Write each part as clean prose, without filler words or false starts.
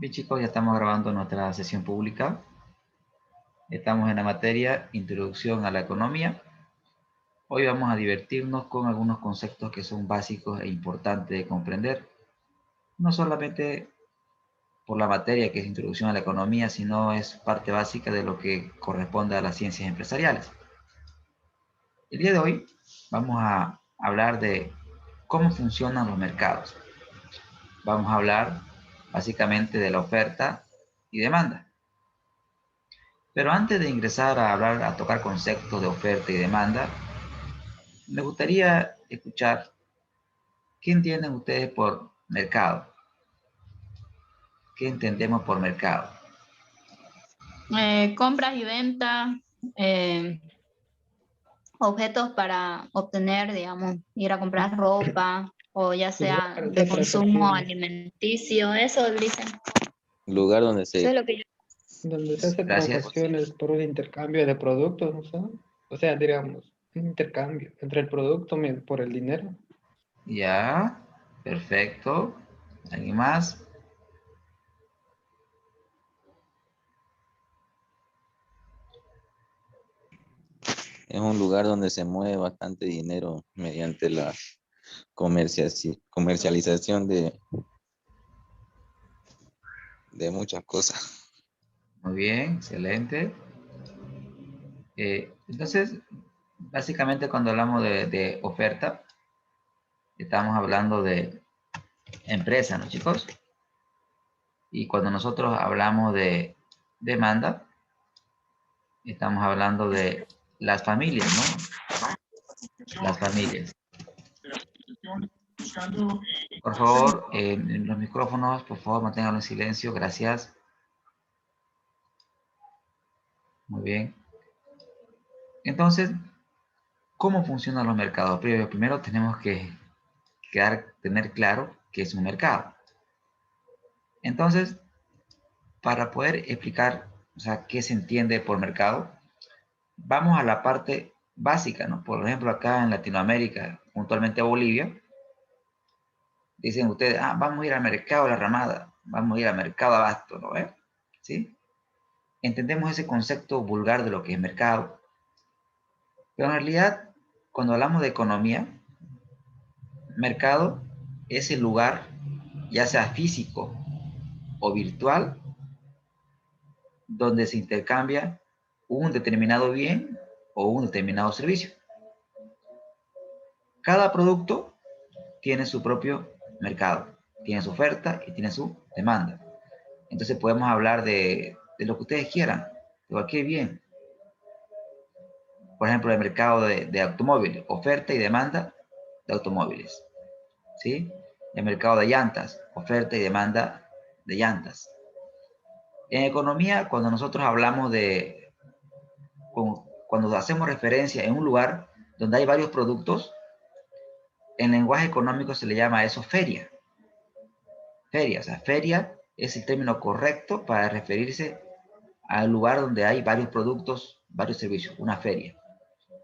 Bien chicos, ya estamos grabando nuestra sesión pública. Estamos en la materia Introducción a la Economía. Hoy vamos a divertirnos con algunos conceptos que son básicos e importantes de comprender. No solamente por la materia que es Introducción a la Economía, sino es parte básica de lo que corresponde a las ciencias empresariales. El día de hoy vamos a hablar de cómo funcionan los mercados. Vamos a hablar básicamente de la oferta y demanda. Pero antes de ingresar a hablar, a tocar conceptos de oferta y demanda, me gustaría escuchar qué entienden ustedes por mercado. ¿Qué entendemos por mercado? Compras y ventas, objetos para obtener, digamos, ir a comprar ropa o ya sea Lugar de de consumo transacciones, alimenticio, eso dicen. Lugar donde Eso es se... lo que yo... donde se hacen Gracias. transacciones por un intercambio de productos, ¿no sé? O sea, digamos, un intercambio entre el producto por el dinero. Ya, perfecto. ¿Alguien más? Es un lugar donde se mueve bastante dinero mediante la comercialización de muchas cosas. Muy bien, excelente. Entonces, básicamente cuando hablamos de oferta, estamos hablando de empresa, ¿no, chicos? Y cuando nosotros hablamos de demanda, estamos hablando de las familias, ¿no? Las familias. Por favor, en los micrófonos, por favor, manténganlo en silencio. Gracias. Muy bien. Entonces, ¿cómo funcionan los mercados? Primero tenemos que tener claro qué es un mercado. Entonces, para poder explicar, o sea, qué se entiende por mercado, vamos a la parte básica, ¿no? Por ejemplo, acá en Latinoamérica, puntualmente Bolivia, dicen ustedes, vamos a ir al mercado de la Ramada, vamos a ir al mercado Abasto, ¿no? ¿Sí? Entendemos ese concepto vulgar de lo que es mercado, pero en realidad, cuando hablamos de economía, mercado es el lugar, ya sea físico o virtual, donde se intercambia un determinado bien o un determinado servicio. Cada producto tiene su propio mercado, tiene su oferta y tiene su demanda. Entonces podemos hablar de lo que ustedes quieran, de cualquier bien. Por ejemplo, el mercado de automóviles, oferta y demanda de automóviles. ¿Sí? El mercado de llantas, oferta y demanda de llantas. En economía, cuando nosotros hablamos cuando hacemos referencia en un lugar donde hay varios productos, en lenguaje económico se le llama a eso feria. Feria, o sea, feria es el término correcto para referirse al lugar donde hay varios productos, varios servicios, una feria.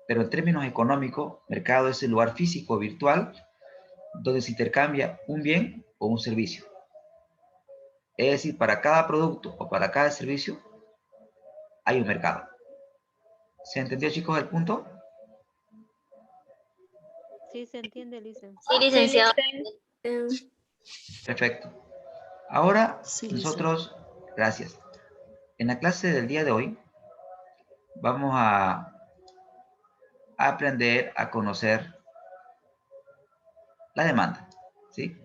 Pero en términos económicos, mercado es el lugar físico virtual donde se intercambia un bien o un servicio. Es decir, para cada producto o para cada servicio hay un mercado. ¿Se entendió, chicos, el punto? Sí, se entiende, licenciado. Sí, licenciado. Perfecto. Ahora Sí, nosotros, gracias. En la clase del día de hoy vamos a aprender a conocer la demanda, ¿sí?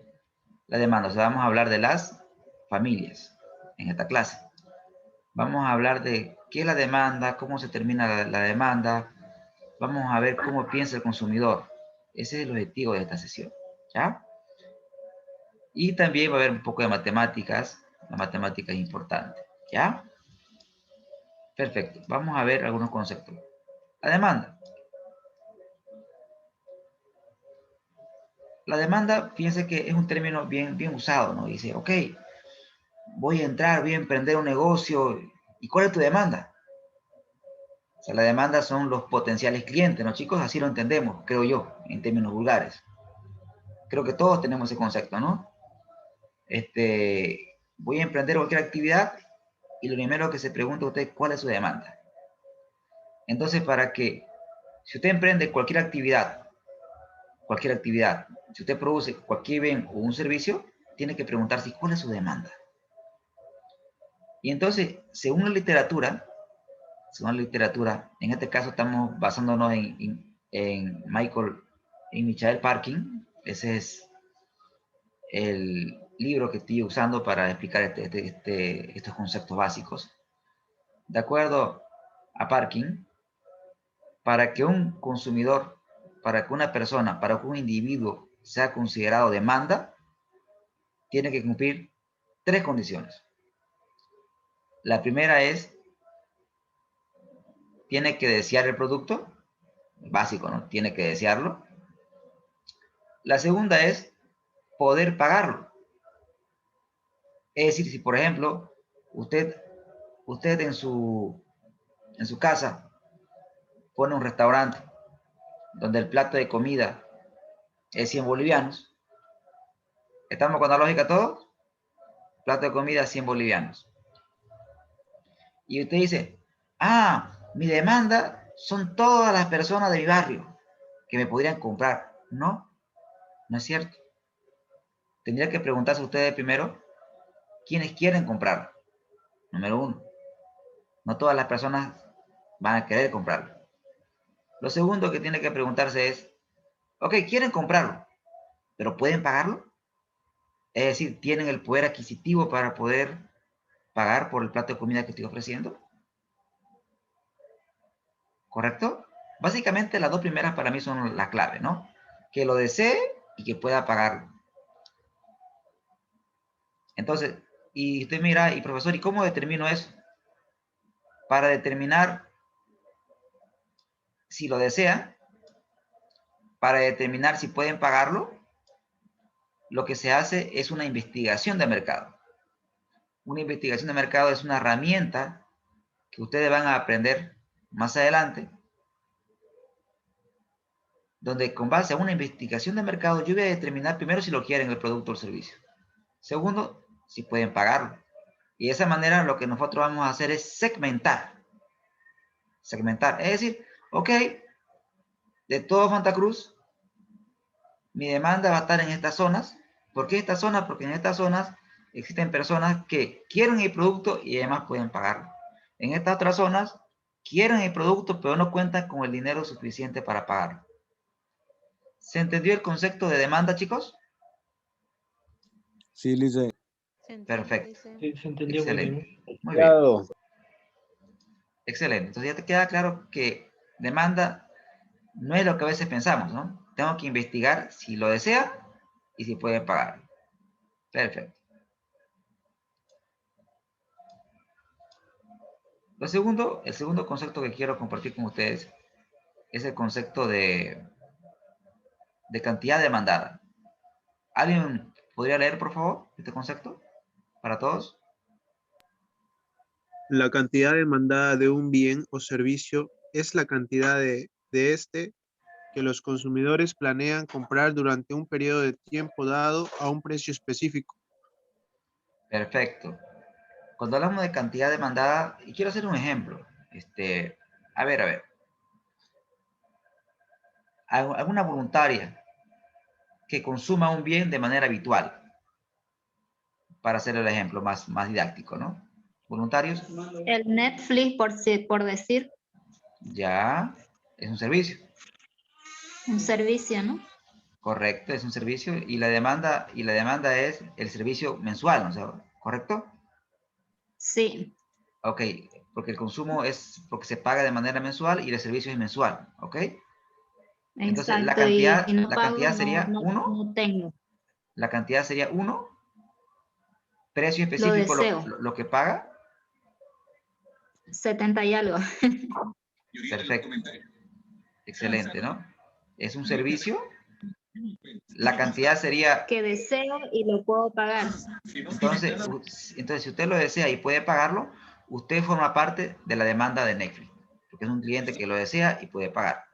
La demanda, o sea, vamos a hablar de las familias en esta clase. Vamos a hablar de qué es la demanda, cómo se termina la demanda. Vamos a ver cómo piensa el consumidor. Ese es el objetivo de esta sesión, ¿ya? Y también va a haber un poco de matemáticas. La matemática es importante, ¿ya? Perfecto. Vamos a ver algunos conceptos. La demanda. La demanda, fíjense que es un término bien usado, ¿no? Dice, ok, voy a entrar, voy a emprender un negocio. ¿Y cuál es tu demanda? O sea, la demanda son los potenciales clientes, ¿no, chicos? Así lo entendemos, creo yo, en términos vulgares. Creo que todos tenemos ese concepto, ¿no? voy a emprender cualquier actividad y lo primero que se pregunta a usted, ¿cuál es su demanda? Entonces, si usted emprende cualquier actividad, si usted produce cualquier bien o un servicio, tiene que preguntarse cuál es su demanda. Y entonces, según la literatura, en este caso estamos basándonos en Michael Parkin, ese es el libro que estoy usando para explicar estos conceptos básicos. De acuerdo a Parkin, para que un consumidor, para que una persona, para que un individuo sea considerado demanda, tiene que cumplir 3 condiciones. La primera es, tiene que desear el producto, básico, ¿no? Tiene que desearlo. La segunda es poder pagarlo. Es decir, si por ejemplo, usted en su casa pone un restaurante donde el plato de comida es 100 bolivianos, ¿estamos con la lógica todos? Plato de comida 100 bolivianos. Y usted dice, mi demanda son todas las personas de mi barrio que me podrían comprar. No, no es cierto. Tendría que preguntarse ustedes primero, ¿quiénes quieren comprar? Número 1. No todas las personas van a querer comprarlo. Lo segundo que tiene que preguntarse es, ok, quieren comprarlo, pero ¿pueden pagarlo? Es decir, ¿tienen el poder adquisitivo para poder pagar por el plato de comida que estoy ofreciendo? ¿Correcto? Básicamente las 2 primeras para mí son la clave, ¿no? Que lo desee y que pueda pagarlo. Entonces, y usted mira, y profesor, ¿y cómo determino eso? Para determinar si lo desea, para determinar si pueden pagarlo, lo que se hace es una investigación de mercado. Una investigación de mercado es una herramienta que ustedes van a aprender más adelante, donde con base a una investigación de mercado yo voy a determinar primero si lo quieren el producto o el servicio. Segundo, si pueden pagarlo. Y de esa manera lo que nosotros vamos a hacer es segmentar. Segmentar. Es decir, ok, de todo Santa Cruz, mi demanda va a estar en estas zonas. ¿Por qué estas zonas? Porque en estas zonas existen personas que quieren el producto y además pueden pagarlo. En estas otras zonas, quieren el producto, pero no cuentan con el dinero suficiente para pagarlo. ¿Se entendió el concepto de demanda, chicos? Sí, Lice. ¿Se entiende, Perfecto. Lice? Sí, se entendió muy Excelente. bien. Muy bien. Claro. Excelente. Entonces ya te queda claro que demanda no es lo que a veces pensamos, ¿no? Tengo que investigar si lo desea y si puede pagar. Perfecto. El segundo concepto que quiero compartir con ustedes es el concepto de cantidad demandada. ¿Alguien podría leer, por favor, este concepto para todos? La cantidad demandada de un bien o servicio es la cantidad de este que los consumidores planean comprar durante un periodo de tiempo dado a un precio específico. Perfecto. Cuando hablamos de cantidad demandada, y quiero hacer un ejemplo. A ver. Alguna voluntaria que consuma un bien de manera habitual, para hacer el ejemplo más didáctico, ¿no? ¿Voluntarios? El Netflix, por decir, Ya, es un servicio. un servicio, ¿no? Correcto, es un servicio. Y la demanda es el servicio mensual, ¿no? ¿Correcto? Sí, Ok, porque el consumo es porque se paga de manera mensual y el servicio es mensual, ¿ok? Entonces, exacto. Y no la pago, cantidad sería 1, no tengo. la cantidad sería 1, precio Lo específico deseo. lo que paga. 70 y algo. Perfecto. Excelente, ¿no? Es un servicio. La cantidad sería, Que deseo y lo puedo pagar. entonces, si usted lo desea y puede pagarlo, usted forma parte de la demanda de Netflix, porque es un cliente que lo desea y puede pagar.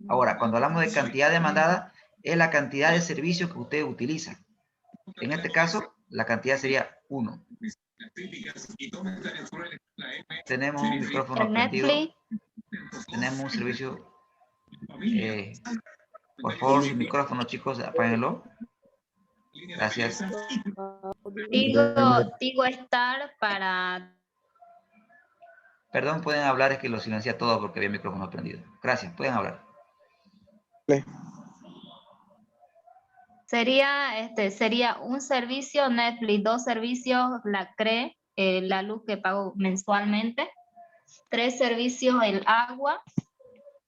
Ahora, cuando hablamos de cantidad demandada, es la cantidad de servicios que usted utiliza. En este caso, la cantidad sería 1. Tenemos un micrófono El prendido. Netflix, Tenemos un servicio. Por favor, su micrófono, chicos, apáguenlo. Gracias. Tigo Star para... Perdón, pueden hablar, es que lo silencié todo porque había micrófono prendido. Gracias, pueden hablar. Sería un servicio Netflix, 2 servicios la CRE, la luz que pago mensualmente, 3 servicios el agua,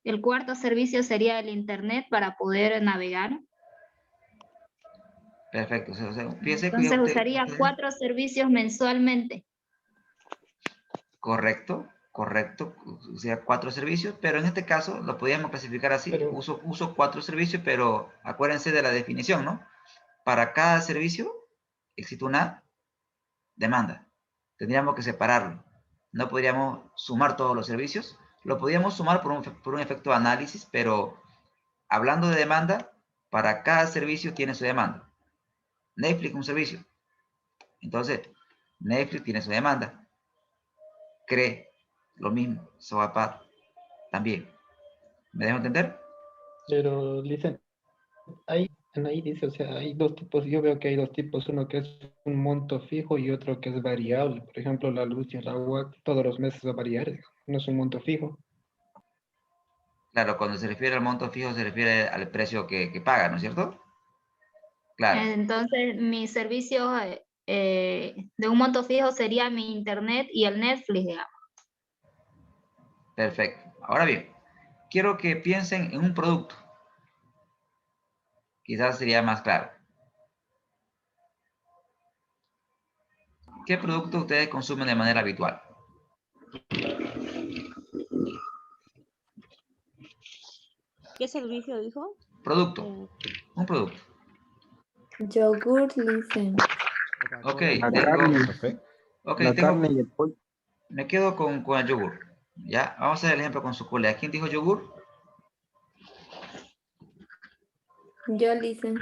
el 4º servicio sería el internet para poder navegar. Perfecto. O sea, fíjese que Entonces usaría 4 servicios mensualmente. Correcto. O sea, 4 servicios, pero en este caso lo podríamos clasificar así. Pero- Uso 4 servicios, pero acuérdense de la definición, ¿no? Para cada servicio existe una demanda. Tendríamos que separarlo. No podríamos sumar todos los servicios. Lo podríamos sumar por un efecto de análisis, pero hablando de demanda, para cada servicio tiene su demanda. Netflix un servicio. Entonces, Netflix tiene su demanda. CRE, lo mismo. Sovapar, también. ¿Me dejo entender? Pero dicen, ahí dice, o sea, hay 2 tipos, yo veo que hay 2 tipos, uno que es un monto fijo y otro que es variable. Por ejemplo, la luz y el agua todos los meses va a variar, digamos, no es un monto fijo. Claro, cuando se refiere al monto fijo se refiere al precio que paga, ¿no es cierto? Claro, Entonces mi servicio de un monto fijo sería mi internet y el Netflix, digamos. perfecto. Ahora bien, quiero que piensen en un producto. Quizás sería más claro. ¿Qué producto ustedes consumen de manera habitual? ¿Qué servicio dijo? Producto, un producto. Yogur, dicen. Ok, La tengo, carne, ok, la tengo, carne y el pollo. me quedo con el yogur. Ya, vamos a hacer el ejemplo con su colega. ¿Quién dijo yogur? Yo, dicen.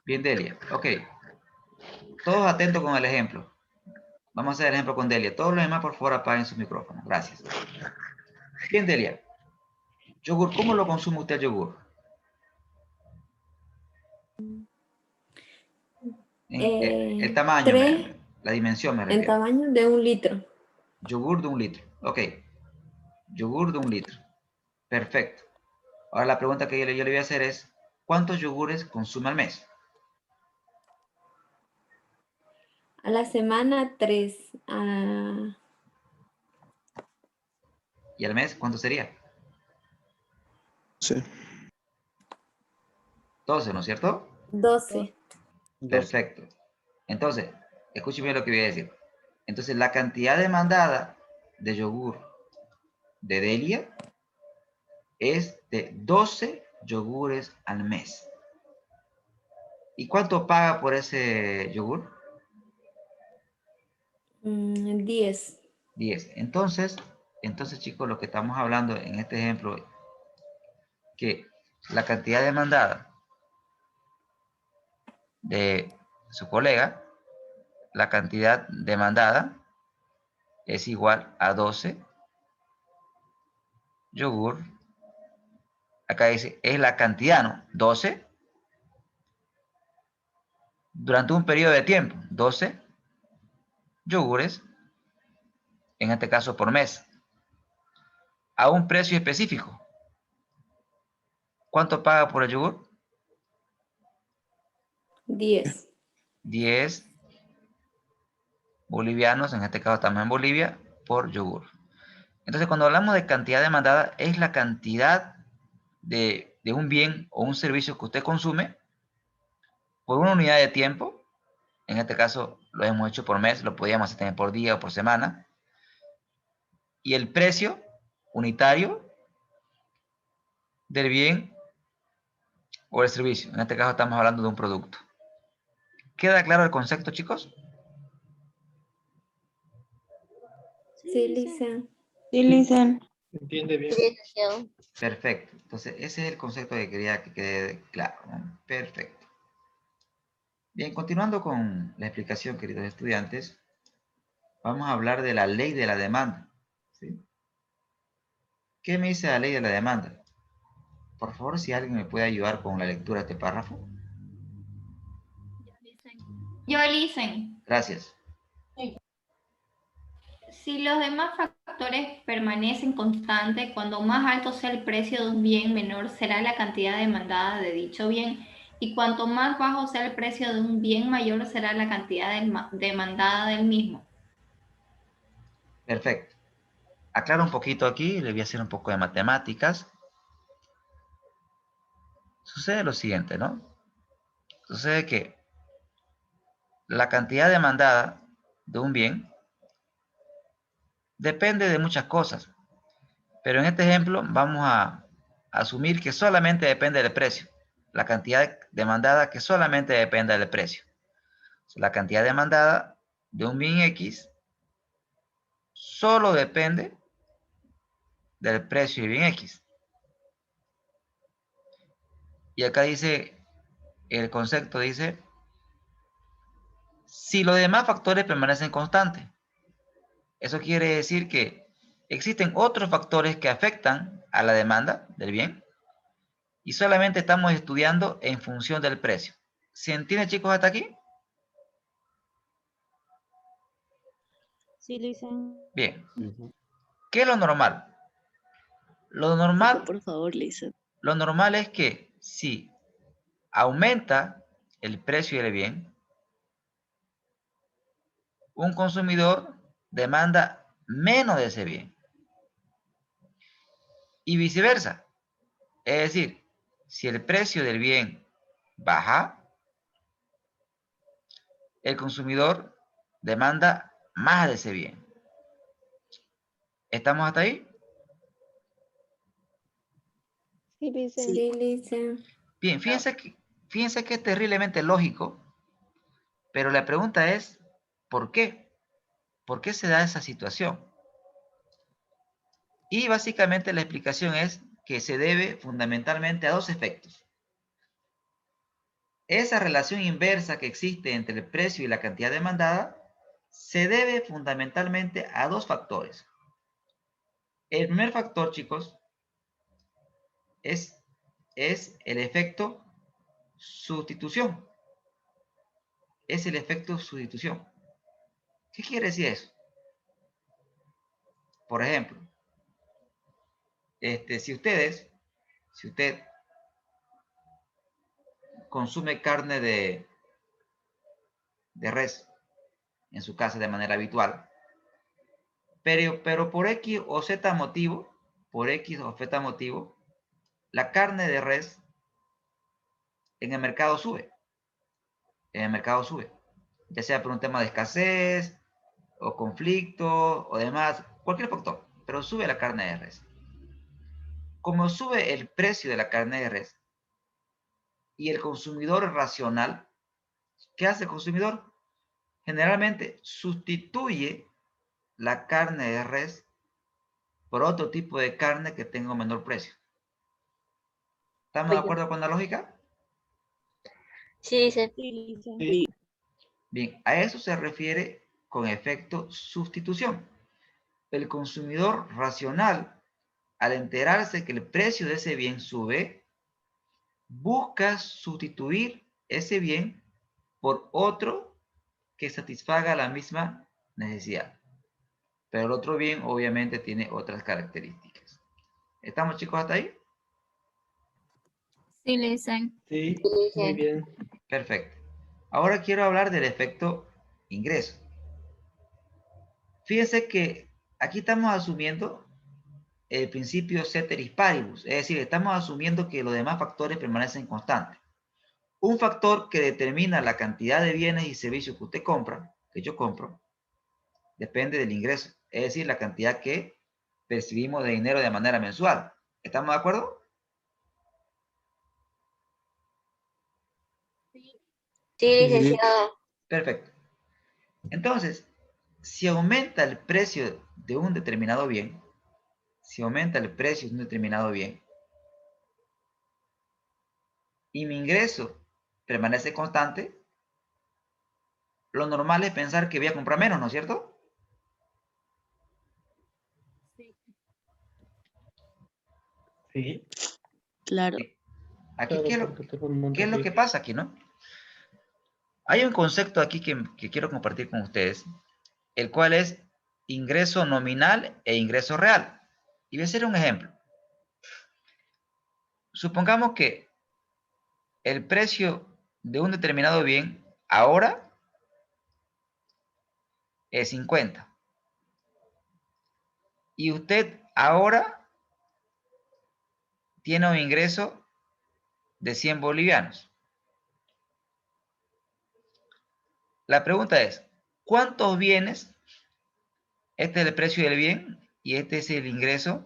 Bien, Delia. Ok, todos atentos con el ejemplo. Vamos a hacer el ejemplo con Delia. Todos los demás, por favor, apaguen sus micrófonos. Gracias. Bien, Delia. Yogur, ¿cómo lo consume usted el yogur? El tamaño, 3 la dimensión me en refiero. tamaño de 1 litro. Yogur de 1 litro. Ok. Yogur de 1 litro. Perfecto. Ahora la pregunta que yo le voy a hacer es, ¿cuántos yogures consume al mes? A la semana 3. ¿Y al mes cuánto sería? Sí. 12, ¿no es cierto? 12. Perfecto. Entonces, escúcheme lo que voy a decir. Entonces, la cantidad demandada de yogur de Delia es de 12 yogures al mes. ¿Y cuánto paga por ese yogur? 10. 10. Entonces, chicos, lo que estamos hablando en este ejemplo, que la cantidad demandada de su colega, la cantidad demandada es igual a 12 yogur. Acá dice, es la cantidad, ¿no? 12 durante un periodo de tiempo. 12 yogures, en este caso por mes, a un precio específico. ¿Cuánto paga por el yogur? 10. 10 bolivianos, en este caso estamos en Bolivia, por yogur. Entonces, cuando hablamos de cantidad demandada, es la cantidad de un bien o un servicio que usted consume por una unidad de tiempo. En este caso, lo hemos hecho por mes, lo podíamos tener por día o por semana. Y el precio unitario del bien o el servicio. En este caso, estamos hablando de un producto. ¿Queda claro el concepto, chicos? Sí, dicen. Sí, Lisa. ¿Entiende bien? Perfecto. Entonces, ese es el concepto que quería que quede claro, ¿no? Perfecto. Bien, continuando con la explicación, queridos estudiantes, vamos a hablar de la ley de la demanda. ¿Sí? ¿Qué me dice la ley de la demanda? Por favor, si alguien me puede ayudar con la lectura de este párrafo. Yo dicen, Gracias. si los demás factores permanecen constantes, cuando más alto sea el precio de un bien, menor será la cantidad demandada de dicho bien. Y cuanto más bajo sea el precio de un bien, mayor será la cantidad demandada del mismo. Perfecto. Aclaro un poquito aquí, le voy a hacer un poco de matemáticas. Sucede lo siguiente, ¿no? Sucede que la cantidad demandada de un bien depende de muchas cosas. Pero en este ejemplo vamos a asumir que solamente depende del precio. La cantidad demandada que solamente depende del precio. La cantidad demandada de un bien X solo depende del precio del bien X. Y acá dice, el concepto dice, si los demás factores permanecen constantes. Eso quiere decir que existen otros factores que afectan a la demanda del bien y solamente estamos estudiando en función del precio. ¿Se entiende, chicos, hasta aquí? Sí, Lisa. Bien. ¿Qué es lo normal? Lo normal, Por favor, Lisa. lo normal es que si aumenta el precio del bien, un consumidor demanda menos de ese bien. Y viceversa. Es decir, si el precio del bien baja, el consumidor demanda más de ese bien. ¿Estamos hasta ahí? Sí, Lisa. Sí, Lisa. Bien, fíjense que es terriblemente lógico, pero la pregunta es, ¿por qué? ¿Por qué se da esa situación? Y básicamente la explicación es que se debe fundamentalmente a dos efectos. Esa relación inversa que existe entre el precio y la cantidad demandada se debe fundamentalmente a dos factores. El primer factor, chicos, es el efecto sustitución. Es el efecto sustitución. ¿Qué quiere decir eso? Por ejemplo, si usted consume carne de res en su casa de manera habitual, pero por X o Z motivo, la carne de res en el mercado sube. Ya sea por un tema de escasez, o conflicto, o demás, cualquier factor, pero sube la carne de res. Como sube el precio de la carne de res, y el consumidor racional, ¿qué hace el consumidor? Generalmente sustituye la carne de res por otro tipo de carne que tenga un menor precio. ¿Estamos de acuerdo con la lógica? Sí, Lisa. Sí. Bien, a eso se refiere con efecto sustitución. El consumidor racional, al enterarse que el precio de ese bien sube, busca sustituir ese bien por otro que satisfaga la misma necesidad. Pero el otro bien obviamente tiene otras características. ¿Estamos, chicos, hasta ahí? Sí, dicen. Sí, muy bien. Perfecto. Ahora quiero hablar del efecto ingreso. Fíjense que aquí estamos asumiendo el principio ceteris paribus, es decir, estamos asumiendo que los demás factores permanecen constantes. Un factor que determina la cantidad de bienes y servicios que usted compra, que yo compro, depende del ingreso, es decir, la cantidad que percibimos de dinero de manera mensual. ¿Estamos de acuerdo? Sí, licenciado. Perfecto. Entonces, si aumenta el precio de un determinado bien, y mi ingreso permanece constante, lo normal es pensar que voy a comprar menos, ¿no es cierto? Sí, Claro. Aquí, claro, porque tengo un ¿qué monto es lo que fijo. pasa aquí, no? Hay un concepto aquí que quiero compartir con ustedes, el cual es ingreso nominal e ingreso real. Y voy a hacer un ejemplo. Supongamos que el precio de un determinado bien ahora es 50. Y usted ahora tiene un ingreso de 100 bolivianos. La pregunta es, ¿cuántos bienes? Este es el precio del bien y este es el ingreso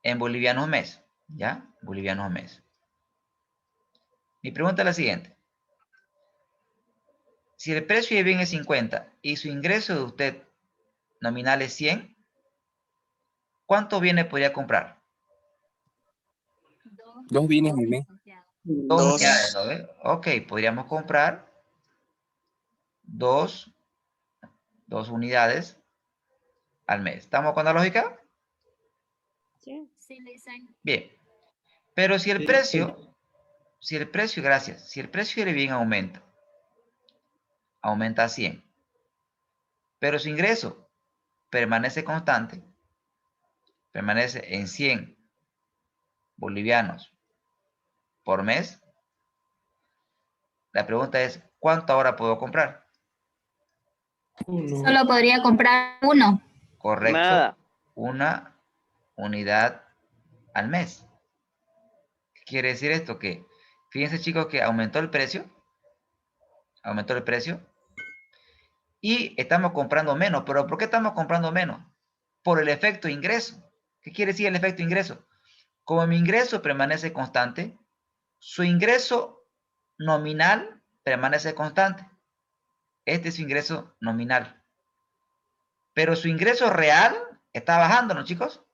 en bolivianos mes. ¿Ya? Bolivianos mes. Mi pregunta es la siguiente. Si el precio del bien es 50 y su ingreso de usted nominal es 100, ¿cuántos bienes podría comprar? Dos bienes al mes. Dos unidades, Dos. ¿no ve? Ok, podríamos comprar dos unidades al mes. ¿Estamos con la lógica? Sí. Bien. Pero si el Sí, precio, gracias, si el precio del bien aumenta a 100, pero su ingreso permanece constante, permanece en 100 bolivianos por mes, la pregunta es, ¿cuánto ahora puedo comprar? uno. Solo podría comprar uno. Correcto, Nada. una unidad al mes. ¿Qué quiere decir esto? Que fíjense chicos que aumentó el precio y estamos comprando menos. ¿Pero por qué estamos comprando menos? Por el efecto ingreso. ¿Qué quiere decir el efecto ingreso? Como mi ingreso permanece constante, su ingreso nominal permanece constante. Este es su ingreso nominal. Pero su ingreso real está bajando, ¿no, chicos?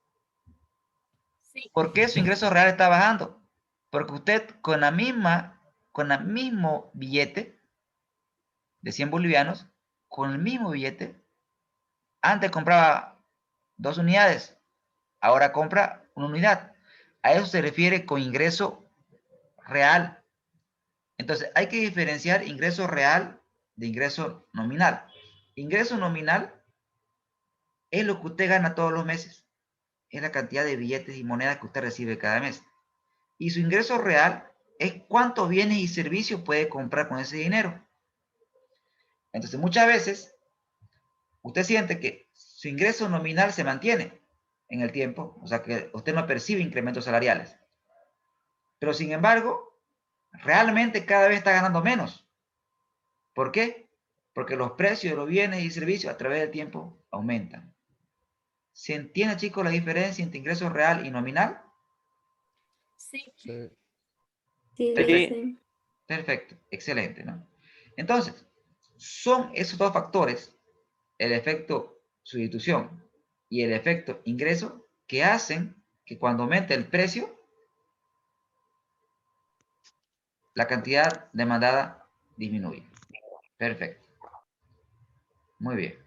Sí. ¿Por qué su ingreso real está bajando? Porque usted con el mismo billete de 100 bolivianos, con el mismo billete, antes compraba 2 unidades, ahora compra una unidad. A eso se refiere con ingreso real. Entonces, hay que diferenciar ingreso real de ingreso nominal. Ingreso nominal es lo que usted gana todos los meses. Es la cantidad de billetes y monedas que usted recibe cada mes. Y su ingreso real es cuántos bienes y servicios puede comprar con ese dinero. Entonces, muchas veces, usted siente que su ingreso nominal se mantiene en el tiempo, o sea que usted no percibe incrementos salariales. Pero sin embargo, realmente cada vez está ganando menos. ¿Por qué? Porque los precios de los bienes y servicios a través del tiempo aumentan. ¿Se entiende, chicos, la diferencia entre ingreso real y nominal? Sí. Sí. Sí, Perfecto, Lisa. perfecto, excelente, ¿no? Entonces, son esos dos factores, el efecto sustitución y el efecto ingreso, que hacen que cuando aumente el precio, la cantidad demandada disminuye. Perfecto. Muy bien.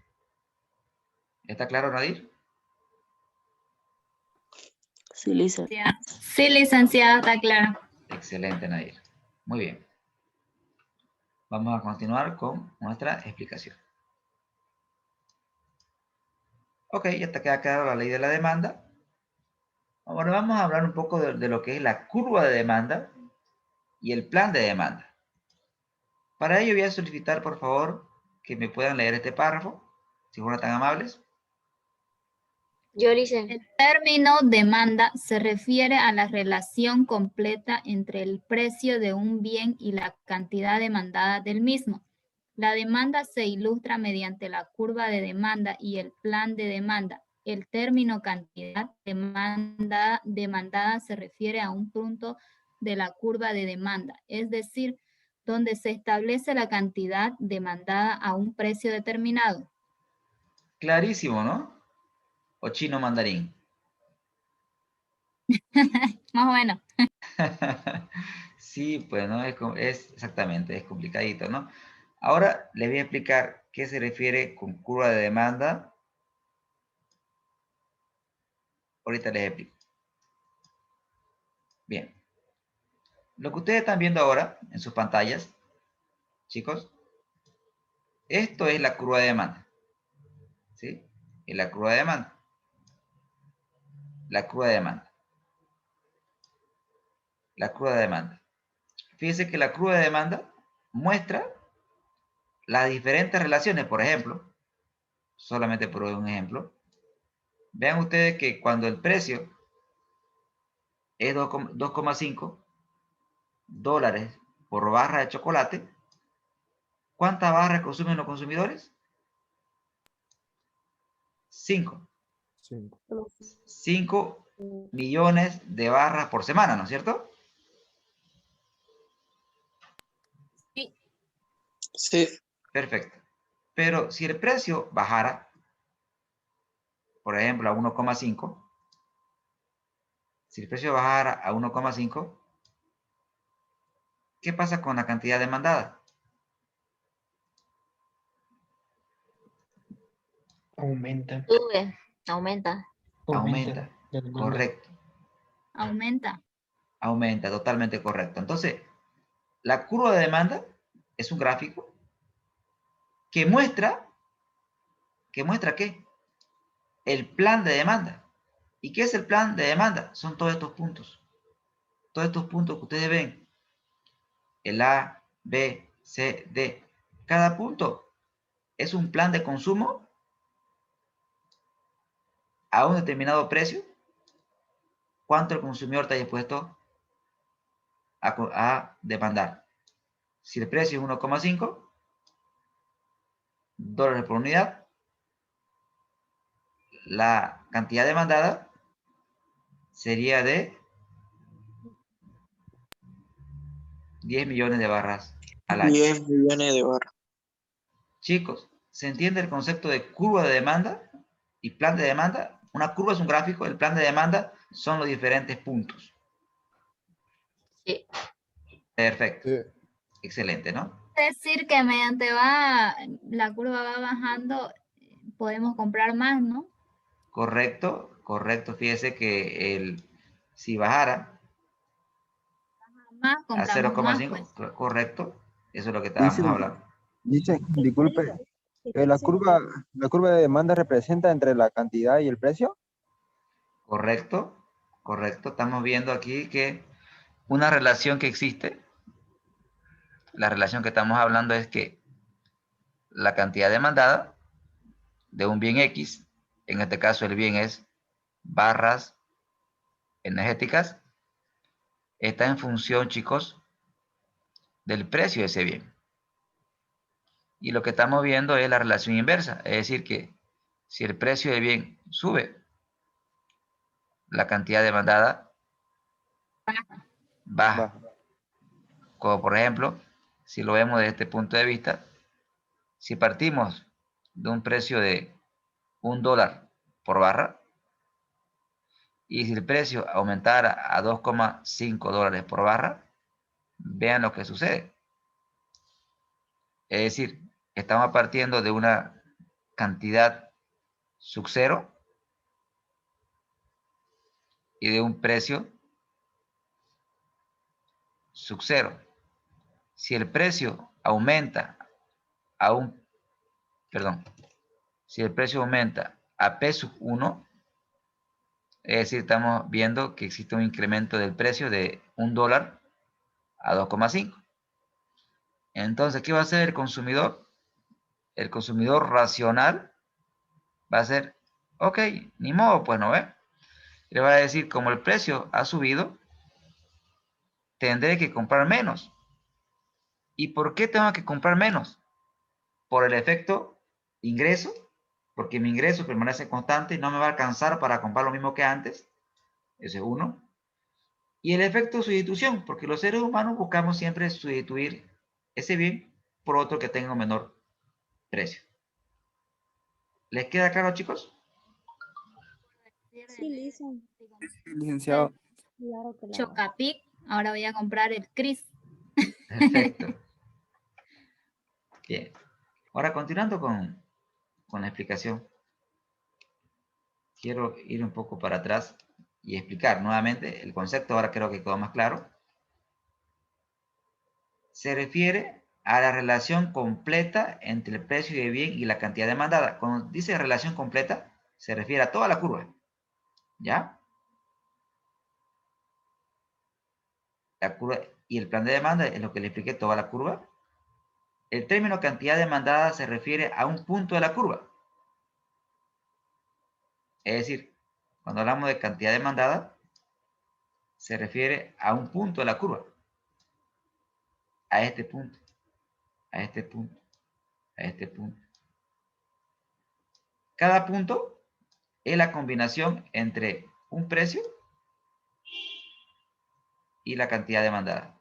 ¿Está claro, Nadir? Sí, Lisa. Sí, licenciado, está claro. Excelente, Nadir. Muy bien. Vamos a continuar con nuestra explicación. Ok, ya te queda clara la ley de la demanda. Ahora vamos a hablar un poco de lo que es la curva de demanda y el plan de demanda. Para ello voy a solicitar, por favor, que me puedan leer este párrafo, si fueran tan amables. Yo, Lisa. El término demanda se refiere a la relación completa entre el precio de un bien y la cantidad demandada del mismo. La demanda se ilustra mediante la curva de demanda y el plan de demanda. El término cantidad demandada se refiere a un punto de la curva de demanda, es decir, donde se establece la cantidad demandada a un precio determinado. Clarísimo, ¿no? O chino mandarín. Más o menos. Sí, pues no es exactamente, es complicadito, ¿no? Ahora les voy a explicar qué se refiere con curva de demanda. Ahorita les explico. Bien. Lo que ustedes están viendo ahora en sus pantallas, chicos, esto es la curva de demanda. ¿Sí? Es la curva de demanda. La curva de demanda. La curva de demanda. Fíjense que la curva de demanda muestra las diferentes relaciones. Por ejemplo, solamente por un ejemplo, vean ustedes que cuando el precio es 2,5 dólares por barra de chocolate, ¿cuántas barras consumen los consumidores? 5. 5 millones de barras por semana, ¿no es cierto? Sí. Perfecto. Pero si el precio bajara, por ejemplo, a 1,5, si el precio bajara a 1,5, ¿qué pasa con la cantidad demandada? Aumenta. Sube, aumenta. Aumenta. La demanda. Correcto. Aumenta. Aumenta, totalmente correcto. Entonces, la curva de demanda es un gráfico que muestra ¿qué? El plan de demanda. ¿Y qué es el plan de demanda? Son todos estos puntos. Todos estos puntos que ustedes ven. El A, B, C, D. Cada punto es un plan de consumo a un determinado precio. ¿Cuánto el consumidor está dispuesto a demandar? Si el precio es 1,5 dólares por unidad, la cantidad demandada sería de 10 millones de barras al año. 10 millones de barras. Chicos, ¿se entiende el concepto de curva de demanda y plan de demanda? Una curva es un gráfico, el plan de demanda son los diferentes puntos. Sí. Perfecto. Excelente, ¿no? Es decir, que mediante la curva va bajando, podemos comprar más, ¿no? Correcto, correcto. Fíjese que si bajara Más, a compramos más, pues. 0,5, correcto, eso es lo que estábamos hablando. Dice, disculpe, la curva de demanda representa entre la cantidad y el precio. Correcto, correcto. Estamos viendo aquí que una relación que existe, la relación que estamos hablando es que la cantidad demandada de un bien X, en este caso el bien es barras energéticas, está en función, chicos, del precio de ese bien. Y lo que estamos viendo es la relación inversa, es decir que si el precio del bien sube, la cantidad demandada baja. Como por ejemplo, si lo vemos desde este punto de vista, si partimos de un precio de $1 por barra, y si el precio aumentara a 2,5 dólares por barra, vean lo que sucede. Es decir, estamos partiendo de una cantidad sub cero y de un precio sub cero. Si el precio aumenta a si el precio aumenta a P sub 1, es decir, estamos viendo que existe un incremento del precio de $1 a 2,5. Entonces, ¿qué va a hacer el consumidor? El consumidor racional va a ser, ok, ni modo, pues no ve. Le va a decir, como el precio ha subido, tendré que comprar menos. ¿Y por qué tengo que comprar menos? Por el efecto ingreso, porque mi ingreso permanece constante y no me va a alcanzar para comprar lo mismo que antes. Ese es uno. Y el efecto sustitución, porque los seres humanos buscamos siempre sustituir ese bien por otro que tenga un menor precio. ¿Les queda claro, chicos? Sí, Licenciado. Chocapic, ahora voy a comprar el Cris. Perfecto. Bien. Ahora, continuando con la explicación, quiero ir un poco para atrás y explicar nuevamente el concepto. Ahora creo que quedó más claro. Se refiere a la relación completa entre el precio de bien y la cantidad demandada. Cuando dice relación completa, se refiere a toda la curva. ¿Ya? La curva y el plan de demanda es lo que le expliqué, toda la curva. El término cantidad demandada se refiere a un punto de la curva. Es decir, cuando hablamos de cantidad demandada, se refiere a un punto de la curva. A este punto, a este punto, a este punto. Cada punto es la combinación entre un precio y la cantidad demandada.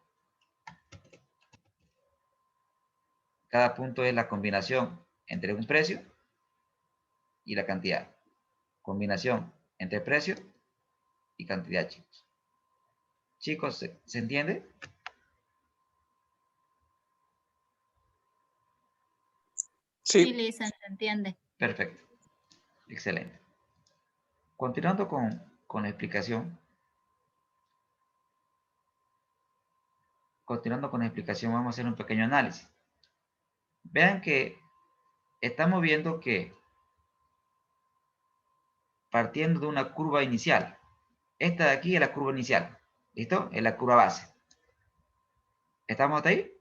Cada punto es la combinación entre un precio y la cantidad. Combinación entre precio y cantidad, chicos. Chicos, ¿se entiende? Sí, Sí, Lisa, se entiende. Perfecto. Excelente. Continuando con la explicación. Continuando con la explicación, vamos a hacer un pequeño análisis. Vean que estamos viendo que partiendo de una curva inicial. Esta de aquí es la curva inicial. ¿Listo? Es la curva base. ¿Estamos hasta ahí?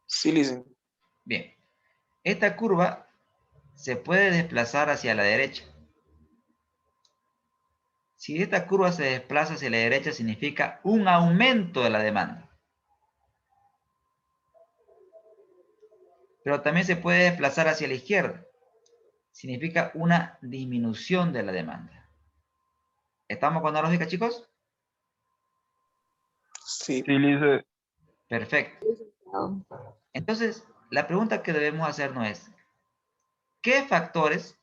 sí, listen. Bien. Esta curva se puede desplazar hacia la derecha. Si esta curva se desplaza hacia la derecha, significa un aumento de la demanda. Pero también se puede desplazar hacia la izquierda. Significa una disminución de la demanda. ¿Estamos con la lógica, chicos? Sí, Sí, Lice. Perfecto. Entonces, la pregunta que debemos hacernos es, ¿qué factores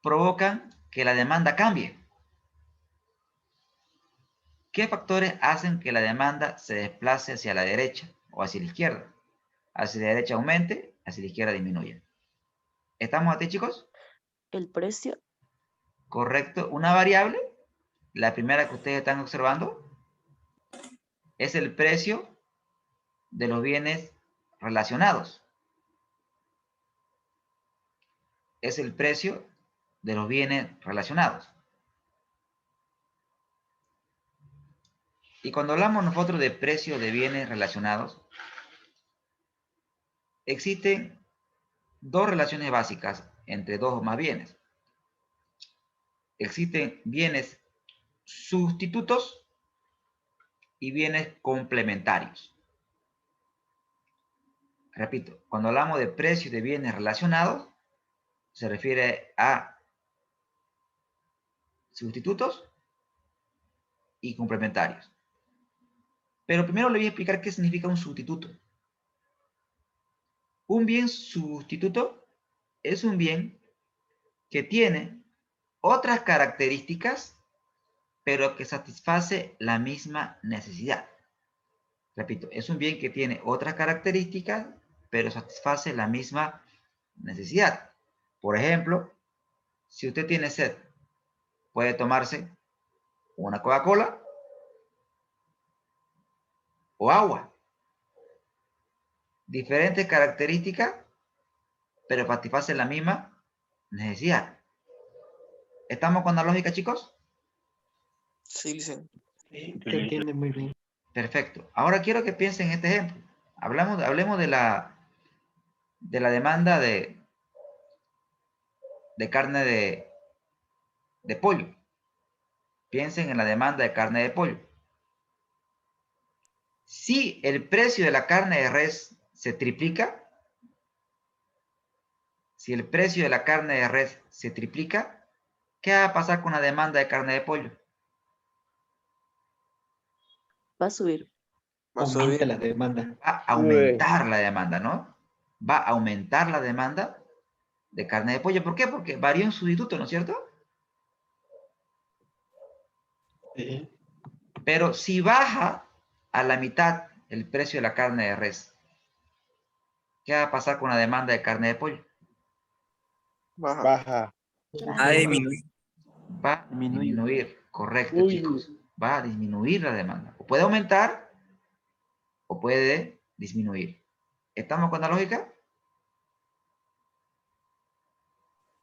provocan que la demanda cambie? ¿Qué factores hacen que la demanda se desplace hacia la derecha o hacia la izquierda? Hacia la derecha aumente, hacia la izquierda disminuye. ¿Estamos aquí, chicos? El precio. Correcto. Una variable, la primera que ustedes están observando, es el precio de los bienes relacionados. Es el precio de los bienes relacionados. Y cuando hablamos nosotros de precio de bienes relacionados, existen dos relaciones básicas entre dos o más bienes. Existen bienes sustitutos y bienes complementarios. Repito, cuando hablamos de precios de bienes relacionados, se refiere a sustitutos y complementarios. Pero primero le voy a explicar qué significa un sustituto. Un bien sustituto es un bien que tiene otras características, pero que satisface la misma necesidad. Repito, es un bien que tiene otras características, pero satisface la misma necesidad. Por ejemplo, si usted tiene sed, puede tomarse una Coca-Cola o agua. Diferentes características, pero satisfacen la misma necesidad. ¿Estamos con la lógica, chicos? sí, listen. Sí, se entiende muy bien. Perfecto. Ahora quiero que piensen en este ejemplo. Hablemos de la demanda de carne de pollo. Piensen en la demanda de carne de pollo. Si el precio de la carne de res se triplica, si el precio de la carne de res se triplica, ¿qué va a pasar con la demanda de carne de pollo? Va a subir. Va a Aumenta subir. la demanda. Va a aumentar la demanda, ¿no? Va a aumentar la demanda de carne de pollo. ¿Por qué? Porque varía un sustituto, ¿no es cierto? Sí. Pero si baja a la mitad el precio de la carne de res, ¿qué va a pasar con la demanda de carne de pollo? Baja. Baja. A disminuir. Va a disminuir, correcto, chicos. Va a disminuir la demanda. O puede aumentar o puede disminuir. ¿Estamos con la lógica?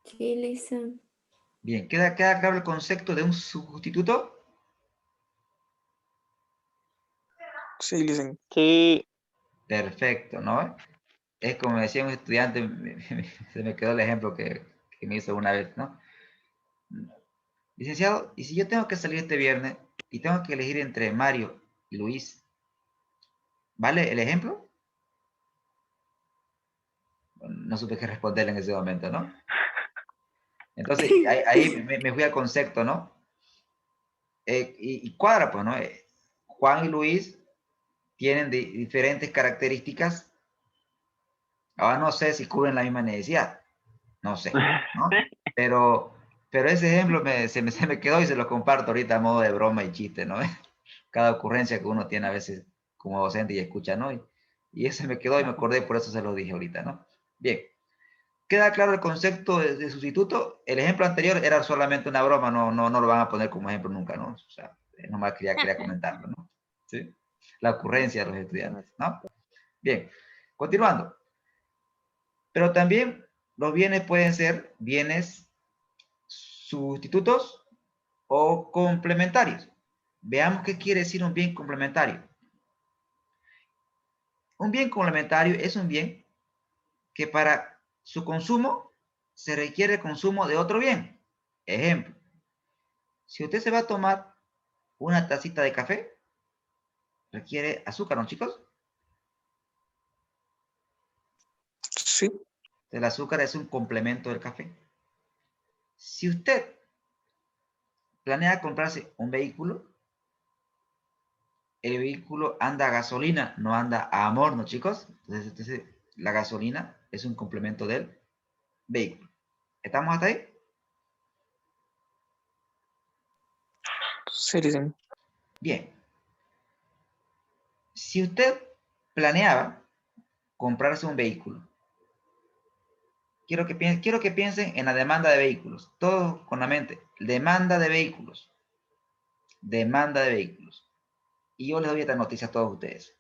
Sí, Lisa. Bien, ¿queda claro el concepto de un sustituto? Sí, listen. Sí. Perfecto, ¿no? Es como decía un estudiante, se me quedó el ejemplo que me hizo una vez, ¿no? Licenciado, ¿y si yo tengo que salir este viernes y tengo que elegir entre Mario y Luis? ¿Vale el ejemplo? No supe qué responderle en ese momento, ¿no? Entonces, ahí me fui al concepto, ¿no? Y cuadra, pues, ¿no? Juan y Luis tienen diferentes características. Ahora no sé si cubren la misma necesidad. No sé, ¿no? Pero ese ejemplo se me quedó y se lo comparto ahorita a modo de broma y chiste, ¿no? Cada ocurrencia que uno tiene a veces como docente y escucha, ¿no? Y ese me quedó y me acordé, por eso se lo dije ahorita, ¿no? Bien. ¿Queda claro el concepto de sustituto? El ejemplo anterior era solamente una broma, no lo van a poner como ejemplo nunca, ¿no? O sea, nomás quería comentarlo, ¿no? ¿Sí? La ocurrencia de los estudiantes, ¿no? Bien, continuando. Pero también los bienes pueden ser bienes sustitutos o complementarios. Veamos qué quiere decir un bien complementario. Un bien complementario es un bien que para su consumo se requiere el consumo de otro bien. Ejemplo, si usted se va a tomar una tacita de café, requiere azúcar, ¿no, chicos? Sí. El azúcar es un complemento del café. Si usted planea comprarse un vehículo, el vehículo anda a gasolina, no anda a amor, ¿no, chicos? Entonces, la gasolina es un complemento del vehículo. ¿Estamos hasta ahí? Sí, listen. Bien. Si usted planeaba comprarse un vehículo, quiero que piensen en la demanda de vehículos, todo con la mente, demanda de vehículos, demanda de vehículos. Y yo les doy esta noticia a todos ustedes.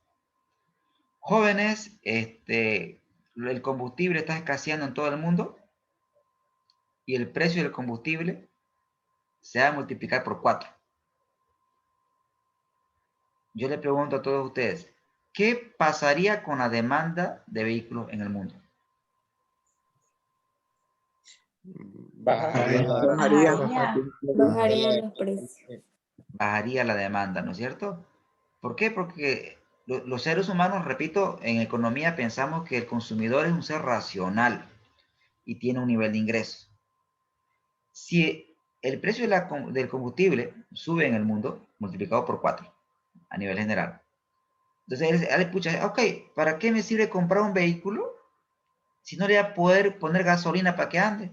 Jóvenes, el combustible está escaseando en todo el mundo y el precio del combustible se va a multiplicar por 4. Yo le pregunto a todos ustedes, ¿qué pasaría con la demanda de vehículos en el mundo? Bajaría. Bajarían los precios. Bajaría la demanda, ¿no es cierto? ¿Por qué? Porque los seres humanos, repito, en economía pensamos que el consumidor es un ser racional y tiene un nivel de ingreso. Si el precio del combustible sube en el mundo, multiplicado por 4 a nivel general. Entonces él escucha, ok, ¿para qué me sirve comprar un vehículo si no le voy a poder poner gasolina para que ande?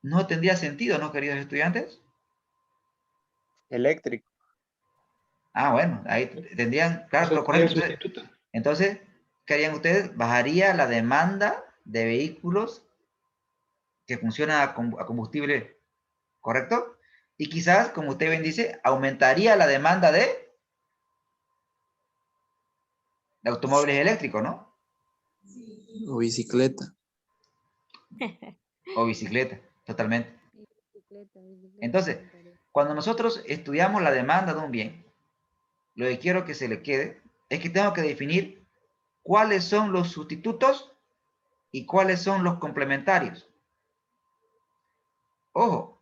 No tendría sentido, ¿no, queridos estudiantes? Eléctrico. Ah, bueno, ahí tendrían, claro, pero correcto. Entonces, ¿qué harían ustedes? Bajaría la demanda de vehículos que funcionan a combustible, ¿correcto? Y quizás, como usted bien dice, aumentaría la demanda de automóviles eléctricos, ¿no? O bicicleta. O bicicleta, totalmente. Entonces, cuando nosotros estudiamos la demanda de un bien, lo que quiero que se le quede es que tengo que definir cuáles son los sustitutos y cuáles son los complementarios. Ojo,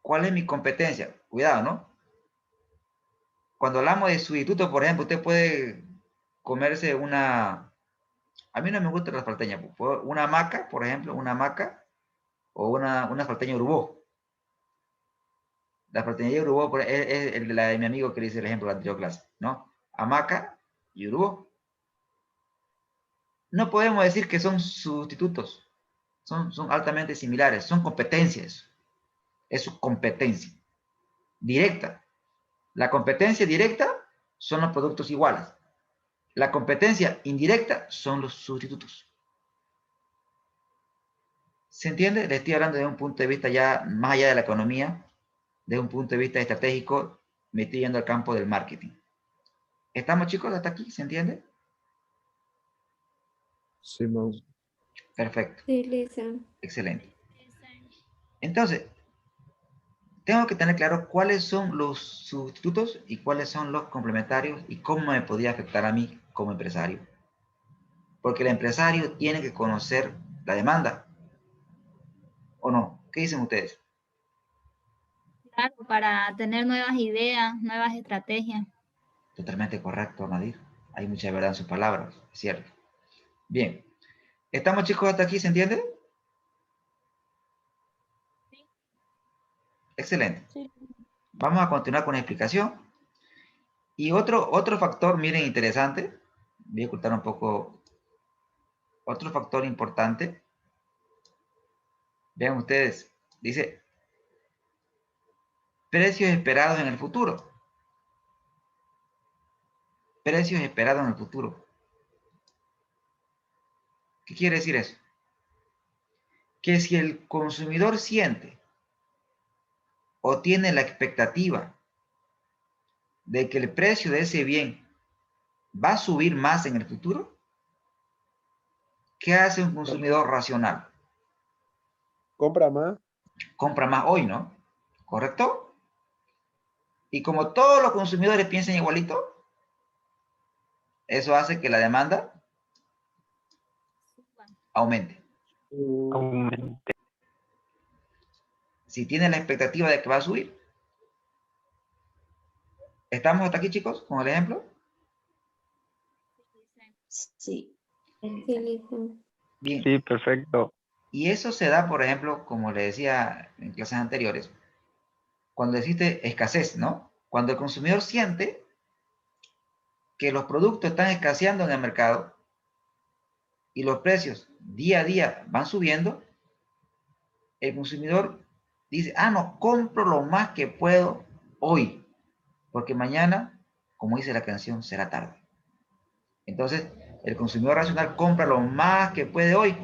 ¿cuál es mi competencia? Cuidado, ¿no? Cuando hablamos de sustitutos, por ejemplo, usted puede comerse una... A mí no me gusta la salteña. Una hamaca, por ejemplo, una hamaca o una salteña urubó. La salteña urubó es la de mi amigo que le hice el ejemplo de la anterior clase, ¿no? Hamaca y urubó. No podemos decir que son sustitutos. Son altamente similares. Son competencias. Es su competencia. directa. La competencia directa son los productos iguales. La competencia indirecta son los sustitutos. ¿Se entiende? Le estoy hablando de un punto de vista ya más allá de la economía, de un punto de vista estratégico, me estoy yendo al campo del marketing. ¿Estamos, chicos, hasta aquí? ¿Se entiende? Sí, Mau. Perfecto. Sí, Lisa. Excelente. Entonces, tengo que tener claro cuáles son los sustitutos y cuáles son los complementarios y cómo me podría afectar a mí como empresario. Porque el empresario tiene que conocer la demanda. ¿O no? ¿Qué dicen ustedes? Claro, para tener nuevas ideas, nuevas estrategias. Totalmente correcto, Nadir. Hay mucha verdad en sus palabras, es cierto. Bien. ¿Estamos, chicos, hasta aquí? ¿Se entiende? Excelente. Sí. Vamos a continuar con la explicación. Y otro factor, miren, interesante. Voy a ocultar un poco. Otro factor importante. Vean ustedes. Dice, precios esperados en el futuro. Precios esperados en el futuro. ¿Qué quiere decir eso? Que si el consumidor siente o tiene la expectativa de que el precio de ese bien va a subir más en el futuro, ¿qué hace un consumidor racional? Compra más. Compra más hoy, ¿no? ¿Correcto? Y como todos los consumidores piensan igualito, eso hace que la demanda aumente. Si tiene la expectativa de que va a subir. ¿Estamos hasta aquí, chicos, con el ejemplo? Sí. Sí, Lisa. Bien. Sí, perfecto. Y eso se da, por ejemplo, como le decía en clases anteriores, cuando existe escasez, ¿no? Cuando el consumidor siente que los productos están escaseando en el mercado y los precios día a día van subiendo, el consumidor dice, ah, no, compro lo más que puedo hoy, porque mañana, como dice la canción, será tarde. Entonces, el consumidor racional compra lo más que puede hoy,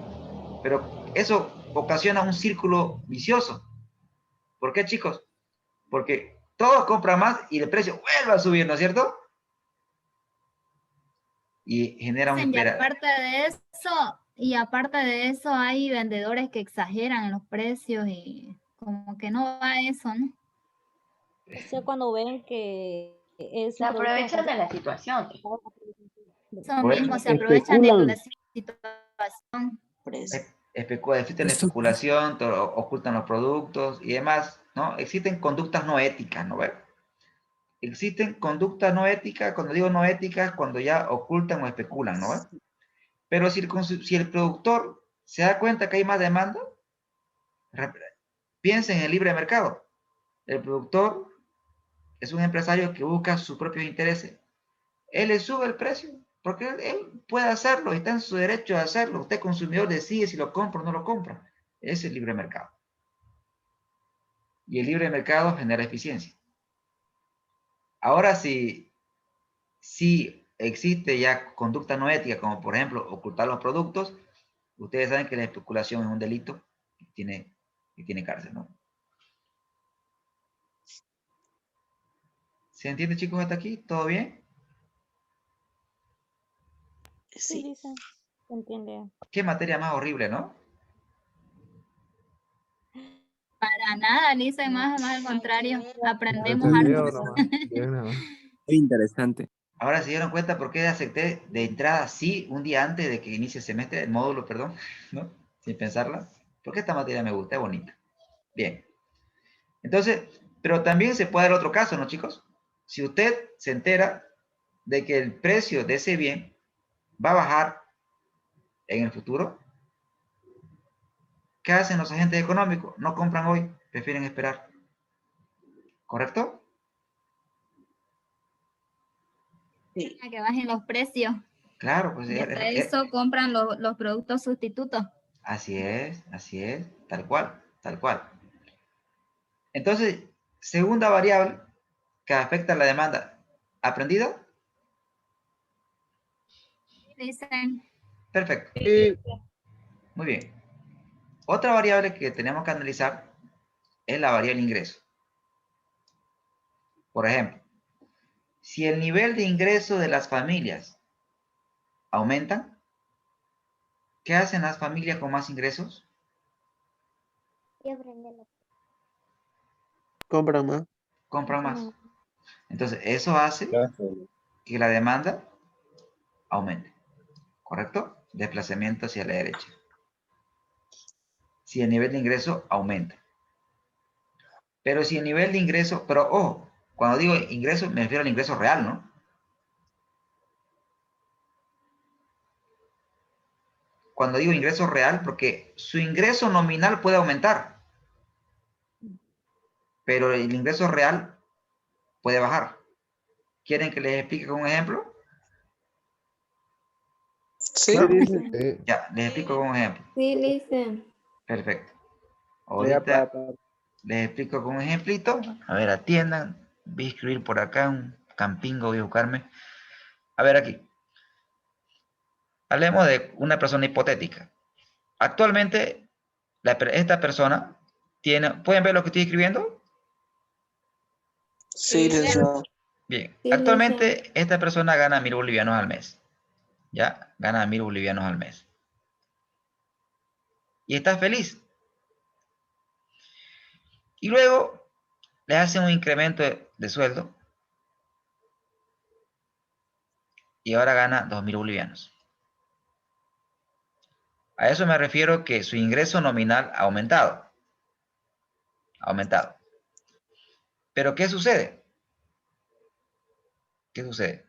pero eso ocasiona un círculo vicioso. ¿Por qué, chicos? Porque todos compran más y el precio vuelve a subir, ¿no es cierto? Y genera un Y espera. aparte de eso hay vendedores que exageran en los precios y como que no va eso, ¿no? O sea, cuando ven que es Se un producto aprovechan bastante... de la situación. Eso Por eso mismo, se aprovechan de la situación. precio. existen la especulación, ocultan los productos y demás, ¿no? Existen conductas no éticas, ¿no ves? Existen conductas no éticas, cuando digo no éticas, cuando ya ocultan o especulan, ¿no ves? Pero si el productor se da cuenta que hay más demanda, piensa en el libre mercado. El productor es un empresario que busca sus propios intereses. Él le sube el precio, porque él puede hacerlo, está en su derecho de hacerlo. Usted, consumidor, decide si lo compra o no lo compra. Es el libre mercado. Y el libre mercado genera eficiencia. Ahora, si existe ya conducta no ética, como por ejemplo ocultar los productos, ustedes saben que la especulación es un delito que tiene cárcel, ¿no? ¿Se entiende, chicos, hasta aquí? ¿Todo bien? Sí. Lisa, se entiende. Qué materia más horrible, ¿no? Para nada, Lisa, más al contrario, aprendemos Entendido harto. nomás. Bien, nomás. Muy interesante. Ahora se dieron cuenta por qué acepté de entrada, sí, un día antes de que inicie el semestre, el módulo, perdón, ¿no? Sin pensarla. Porque esta materia me gusta, es bonita. Bien. Entonces, pero también se puede dar otro caso, ¿no, chicos? Si usted se entera de que el precio de ese bien va a bajar en el futuro, ¿qué hacen los agentes económicos? No compran hoy, prefieren esperar. ¿Correcto? Sí. A que bajen los precios. Claro, pues Después de eso compran los productos sustitutos. así es, tal cual, tal cual. Entonces, Segunda variable que afecta a la demanda. ¿Aprendido? Listen. Perfecto. Sí. Muy bien. Otra variable que tenemos que analizar es la variable ingreso. Por ejemplo, si el nivel de ingreso de las familias aumenta, ¿qué hacen las familias con más ingresos? Compra más. Compran más. Entonces, eso hace que la demanda aumente. ¿Correcto? Desplazamiento hacia la derecha. Si el nivel de ingreso aumenta. Pero si el nivel de ingreso, pero ojo, cuando digo ingreso me refiero al ingreso real, ¿no? Cuando digo ingreso real, porque su ingreso nominal puede aumentar, pero el ingreso real puede bajar. ¿Quieren que les explique con un ejemplo? Sí. Ya, les explico con un ejemplo. Sí, listen. Perfecto. Ahorita les explico con un ejemplito. A ver, atiendan. Voy a escribir por acá un campingo, voy a buscarme. A ver aquí. Hablemos de una persona hipotética. Actualmente, esta persona tiene... ¿Pueden ver lo que estoy escribiendo? Sí, licenciado. Bien. Sí, Actualmente, esta persona gana 1.000 bolivianos al mes. ¿Ya? Gana 1.000 bolivianos al mes. Y está feliz. Y luego le hacen un incremento de sueldo. Y ahora gana 2.000 bolivianos. A eso me refiero que su ingreso nominal ha aumentado. Ha aumentado. Pero ¿qué sucede? ¿Qué sucede?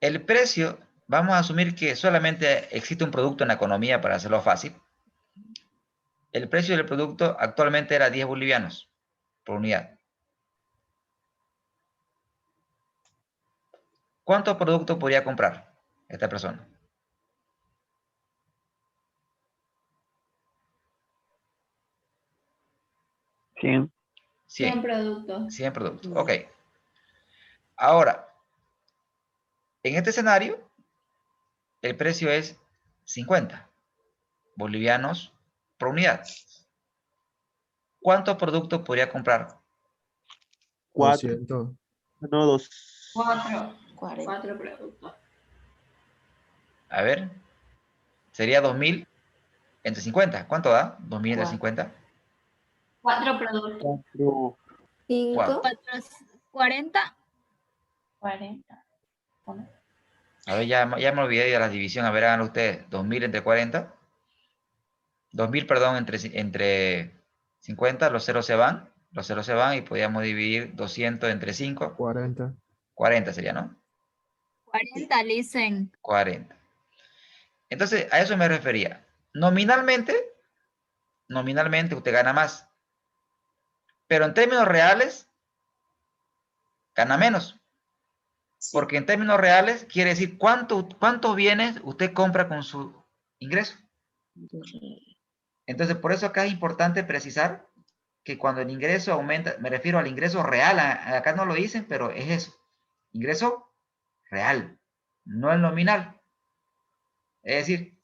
El precio, vamos a asumir que solamente existe un producto en la economía para hacerlo fácil. El precio del producto actualmente era 10 bolivianos por unidad. ¿Cuántos productos podría comprar esta persona? ¿100? 100 productos. 100 productos. Ok. Ahora, en este escenario, el precio es 50 bolivianos por unidad. ¿Cuántos productos podría comprar? 4. 200. No, 2. 4 productos. A ver, sería 2.000 entre 50. ¿Cuánto da? 2.000 entre 50. 4 productos. 5. 40. 40. A ver, ya me olvidé de la división. A ver, háganlo ustedes. 2.000 entre 40. 2.000, perdón, entre 50. Los ceros se van. Los ceros se van y podríamos dividir 200 entre 5. 40. 40 sería, ¿no? 40, listen. 40. Entonces, a eso me refería. Nominalmente usted gana más. Pero en términos reales, gana menos. Porque en términos reales quiere decir cuántos bienes usted compra con su ingreso. Entonces, por eso acá es importante precisar que cuando el ingreso aumenta, me refiero al ingreso real, acá no lo dicen, pero es eso. Ingreso real, no el nominal. Es decir,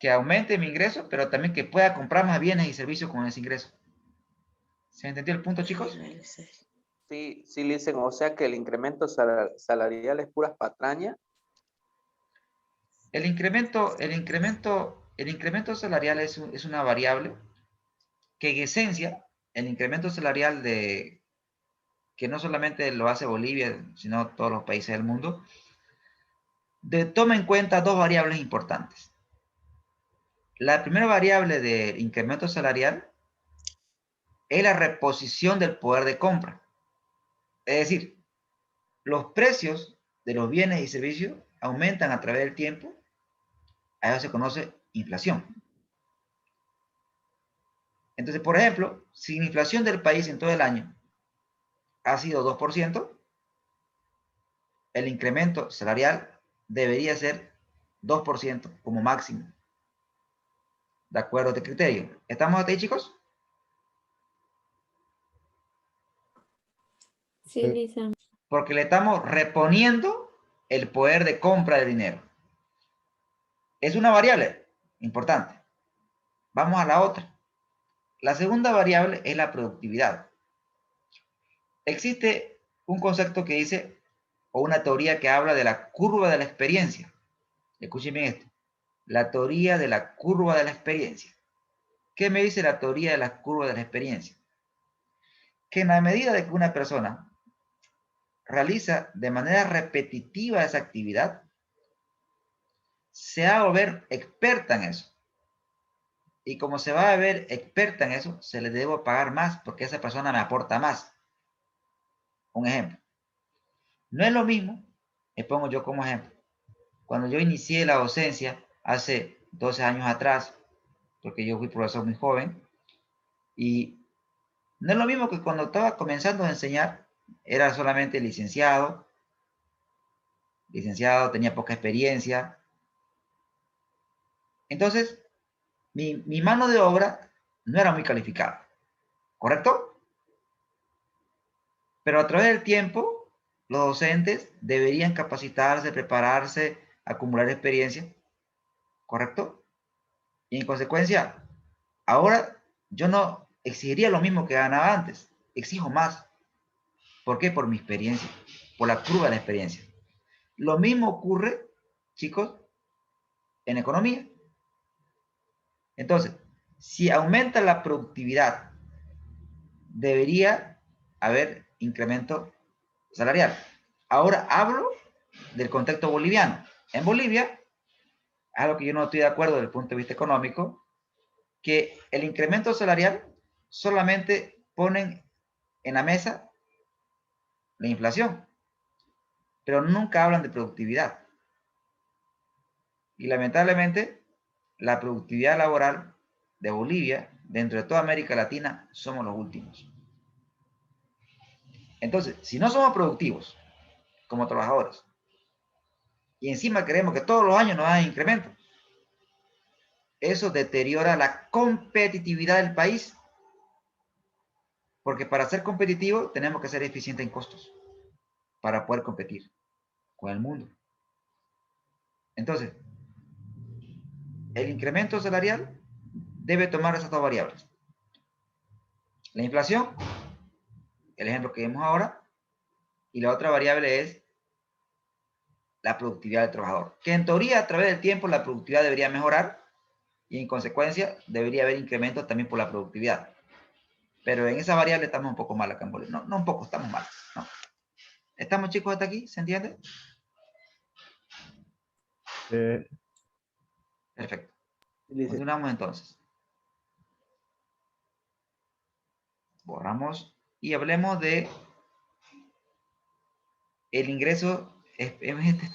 que aumente mi ingreso, pero también que pueda comprar más bienes y servicios con ese ingreso. ¿Se entendió el punto, chicos? Sí, sí, dicen, o sea que el incremento salarial es puras patrañas. El incremento salarial es una variable que en esencia, el incremento salarial que no solamente lo hace Bolivia, sino todos los países del mundo, toma en cuenta dos variables importantes. La primera variable del incremento salarial es la reposición del poder de compra. Es decir, los precios de los bienes y servicios aumentan a través del tiempo. A eso se conoce inflación. Entonces, por ejemplo, si la inflación del país en todo el año ha sido 2%, el incremento salarial debería ser 2% como máximo. ¿De acuerdo a este criterio? ¿Estamos hasta ahí, chicos? Sí, Lisa. Porque le estamos reponiendo el poder de compra de dinero. Es una variable importante. Vamos a la otra. La segunda variable es la productividad. Existe un concepto que dice, o una teoría que habla de la curva de la experiencia. Escuchen bien esto. La teoría de la curva de la experiencia. ¿Qué me dice la teoría de la curva de la experiencia? Que en la medida de que una persona realiza de manera repetitiva esa actividad, se va a volver experta en eso. Y como se va a ver experta en eso, se le debe pagar más porque esa persona me aporta más. Un ejemplo. No es lo mismo, me pongo yo como ejemplo. Cuando yo inicié la docencia hace 12 años atrás, porque yo fui profesor muy joven, y no es lo mismo que cuando estaba comenzando a enseñar, era solamente licenciado, tenía poca experiencia. Entonces, mi mano de obra no era muy calificada, ¿correcto? Pero a través del tiempo, los docentes deberían capacitarse, prepararse, acumular experiencia, ¿correcto? Y en consecuencia, ahora yo no exigiría lo mismo que ganaba antes, exijo más. ¿Por qué? Por mi experiencia, por la curva de la experiencia. Lo mismo ocurre, chicos, en economía. Entonces, si aumenta la productividad, debería haber incremento salarial. Ahora hablo del contexto boliviano. En Bolivia, algo que yo no estoy de acuerdo desde el punto de vista económico, que el incremento salarial solamente ponen en la mesa la inflación, pero nunca hablan de productividad. Y lamentablemente, la productividad laboral de Bolivia, dentro de toda América Latina, somos los últimos. Entonces, si no somos productivos como trabajadores, y encima creemos que todos los años nos dan incremento, eso deteriora la competitividad del país. Porque para ser competitivo tenemos que ser eficientes en costos para poder competir con el mundo. Entonces, el incremento salarial debe tomar esas dos variables. La inflación, el ejemplo que vemos ahora, y la otra variable es la productividad del trabajador. Que en teoría, a través del tiempo, la productividad debería mejorar y en consecuencia debería haber incrementos también por la productividad. Pero en esa variable estamos un poco mal acá en Bolivia. No un poco, estamos mal. ¿No? ¿Estamos, chicos, hasta aquí? ¿Se entiende? Perfecto. Continuamos entonces. Borramos y hablemos de el ingreso. Es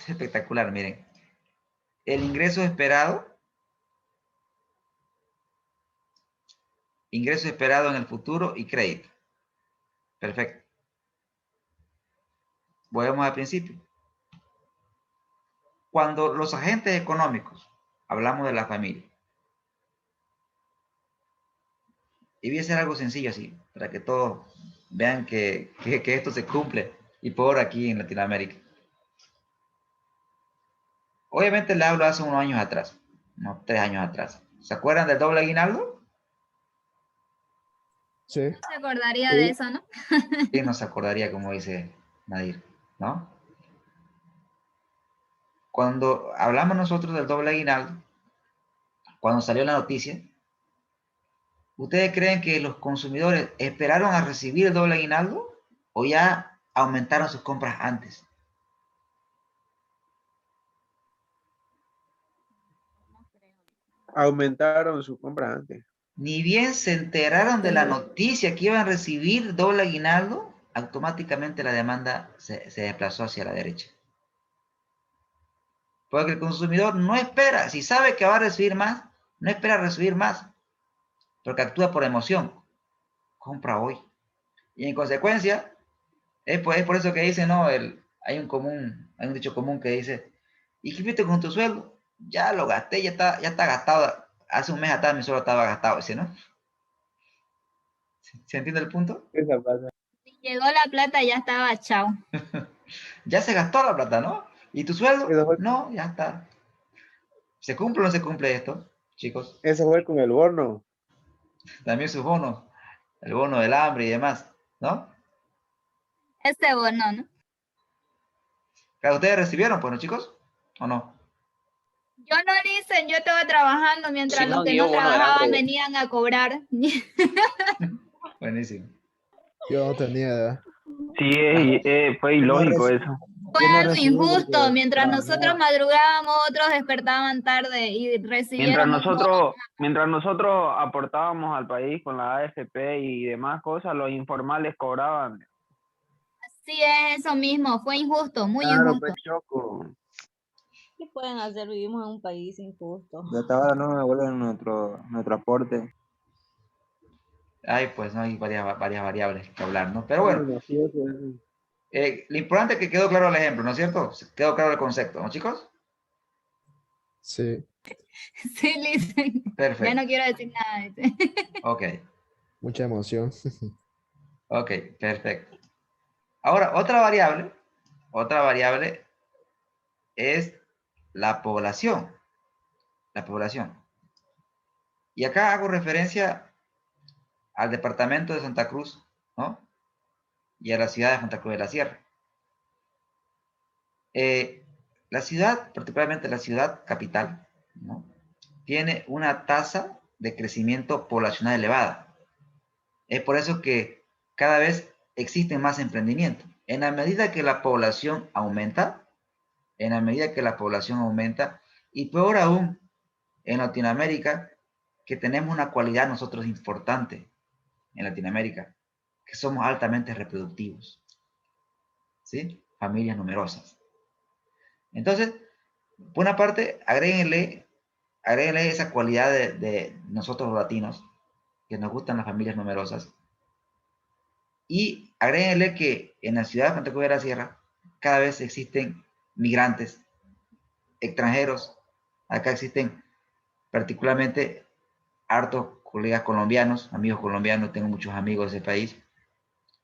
espectacular, miren. El ingreso esperado en el futuro y crédito. Perfecto. Volvemos al principio. Cuando los agentes económicos, hablamos de la familia, y voy a hacer algo sencillo así, para que todos vean que esto se cumple, y por aquí en Latinoamérica. Obviamente le hablo hace unos años atrás, unos 3 años atrás. ¿Se acuerdan del doble aguinaldo? Sí. No se acordaría de eso, ¿no? ¿Quién no se acordaría, como dice Nadir, ¿no? Cuando hablamos nosotros del doble aguinaldo, cuando salió la noticia, ¿ustedes creen que los consumidores esperaron a recibir el doble aguinaldo o ya aumentaron sus compras antes? Aumentaron su compra antes. Ni bien se enteraron de la noticia que iban a recibir doble aguinaldo, automáticamente la demanda se desplazó hacia la derecha. Porque el consumidor no espera, si sabe que va a recibir más, no espera recibir más, porque actúa por emoción. Compra hoy. Y en consecuencia, es por eso que dice, no, hay un dicho común que dice, ¿y qué hiciste con tu sueldo? Ya lo gasté, ya está gastado. Hace un mes atrás mi sueldo estaba gastado, ese, ¿no? ¿Se entiende el punto? Esa pasa. Llegó la plata y ya estaba, chao. Ya se gastó la plata, ¿no? ¿Y tu sueldo? Eso fue, No, ya está. ¿Se cumple o no se cumple esto, chicos? eso fue con el bono. También sus bonos, el bono del hambre y demás, ¿no? Ese bono, ¿no? Claro, ¿ustedes recibieron, pues, no, chicos? ¿O no? Yo no dicen, yo estaba trabajando mientras Si los no, que dio no bono del trabajaban hambre. venían a cobrar. Buenísimo. Yo no tenía. Sí, fue ilógico eso. Fue Yo no algo recibí injusto. porque Mientras nosotros trabajaba. madrugábamos, otros despertaban tarde y recibieron un bono. Mientras nosotros aportábamos al país con la AFP y demás cosas, los informales cobraban. Sí, es eso mismo. Fue injusto, muy Claro, injusto. pues Choco. ¿Qué pueden hacer? Vivimos en un país injusto. Y hasta ahora no me devuelven nuestro aporte. Ay, pues no hay varias variables que hablar, ¿no? Pero bueno, Mafioso, eso. lo importante es que quedó claro el ejemplo, ¿no es cierto? Quedó claro el concepto, ¿no, chicos? Sí. Sí, dicen. Ya Perfecto. no quiero decir nada. Dice. Ok, Mucha emoción. ok, perfecto. Ahora, otra variable es la población. La población. Y acá hago referencia al departamento de Santa Cruz, ¿no? Y a la ciudad de Santa Cruz de la Sierra. La ciudad, particularmente la ciudad capital, ¿no? Tiene una tasa de crecimiento poblacional elevada. Es por eso que cada vez existen más emprendimientos. En la medida que la población aumenta, y peor aún, en Latinoamérica, que tenemos una cualidad nosotros importante en Latinoamérica, que somos altamente reproductivos, ¿sí? Familias numerosas. Entonces, por una parte, agréguenle esa cualidad de nosotros los latinos, que nos gustan las familias numerosas, y agréguenle que en la ciudad de Santa Cruz de la Sierra cada vez existen migrantes, extranjeros. Acá existen particularmente hartos colegas colombianos, amigos colombianos, tengo muchos amigos de ese país,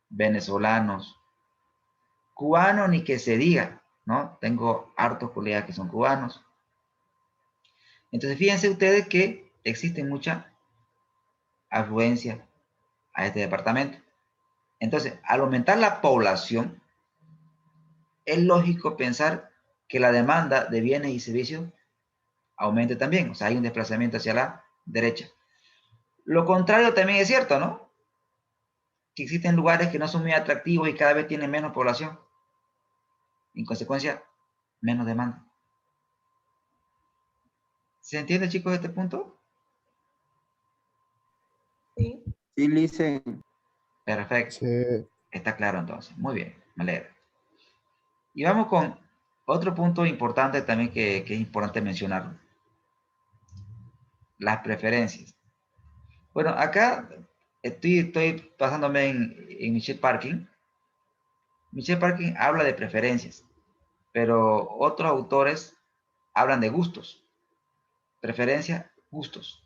venezolanos, cubanos, ni que se diga, ¿no? Tengo hartos colegas que son cubanos. Entonces, fíjense ustedes que existe mucha afluencia a este departamento. Entonces, al aumentar la población, es lógico pensar que la demanda de bienes y servicios aumente también. O sea, hay un desplazamiento hacia la derecha. Lo contrario también es cierto, ¿no? Que existen lugares que no son muy atractivos y cada vez tienen menos población. En consecuencia, menos demanda. ¿Se entiende, chicos, este punto? Sí. Sí, Licen. Perfecto. Sí. Está claro entonces. Muy bien, me alegra. Y vamos con otro punto importante también que es importante mencionar. Las preferencias. Bueno, acá estoy pasándome en Michelle Parkin. Michelle Parkin habla de preferencias, pero otros autores hablan de gustos. Preferencias, gustos.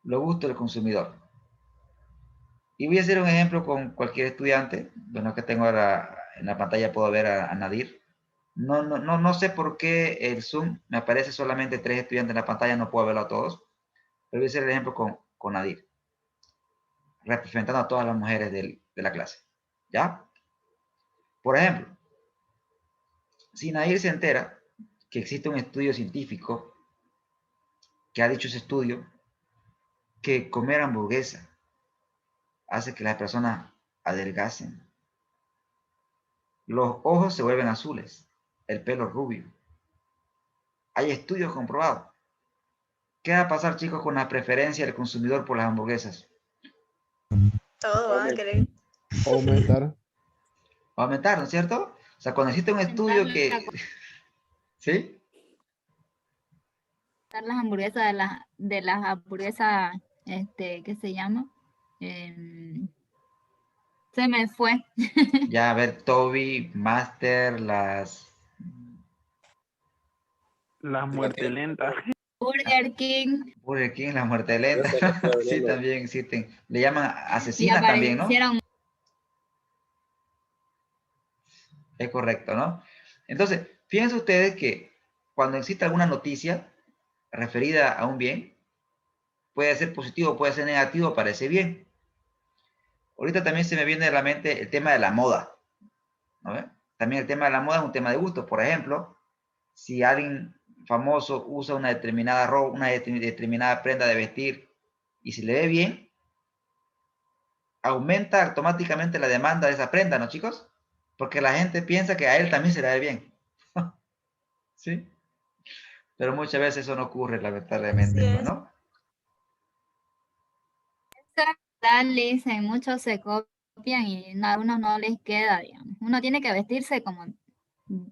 Los gustos del consumidor. Y voy a hacer un ejemplo con cualquier estudiante. Bueno, que tengo ahora en la pantalla, puedo ver a Nadir. No sé por qué el Zoom me aparece solamente 3 estudiantes en la pantalla, no puedo verlo a todos. Pero voy a hacer el ejemplo con Nadir, representando a todas las mujeres de la clase. ¿Ya? Por ejemplo, si Nadir se entera que existe un estudio científico que ha dicho ese estudio que comer hamburguesa hace que las personas adelgacen, los ojos se vuelven azules, el pelo rubio. Hay estudios comprobados. ¿Qué va a pasar, chicos, con la preferencia del consumidor por las hamburguesas? Todo va a querer. Aumentar. Va a aumentar, ¿no es cierto? O sea, cuando existe un estudio que... ¿Sí? Las hamburguesas de las hamburguesas, ¿qué se llama? Se me fue. Ya, a ver, Toby, Master, las muertes lentas. Burger King. Burger King, la muerte lenta. Sí, también existen. Le llaman Y asesinas también, ¿no? aparecieron Es correcto, ¿no? Entonces, fíjense ustedes que cuando existe alguna noticia referida a un bien, puede ser positivo, puede ser negativo para ese bien. Ahorita también se me viene a la mente el tema de la moda, ¿no? También el tema de la moda es un tema de gusto. Por ejemplo, si alguien famoso usa una determinada ropa, una determinada prenda de vestir y se le ve bien, aumenta automáticamente la demanda de esa prenda, ¿no, chicos? Porque la gente piensa que a él también se le ve bien. ¿Sí? Pero muchas veces eso no ocurre, lamentablemente, pues, ¿no? Dicen, muchos se copian y a unos no les queda, digamos. Uno tiene que vestirse como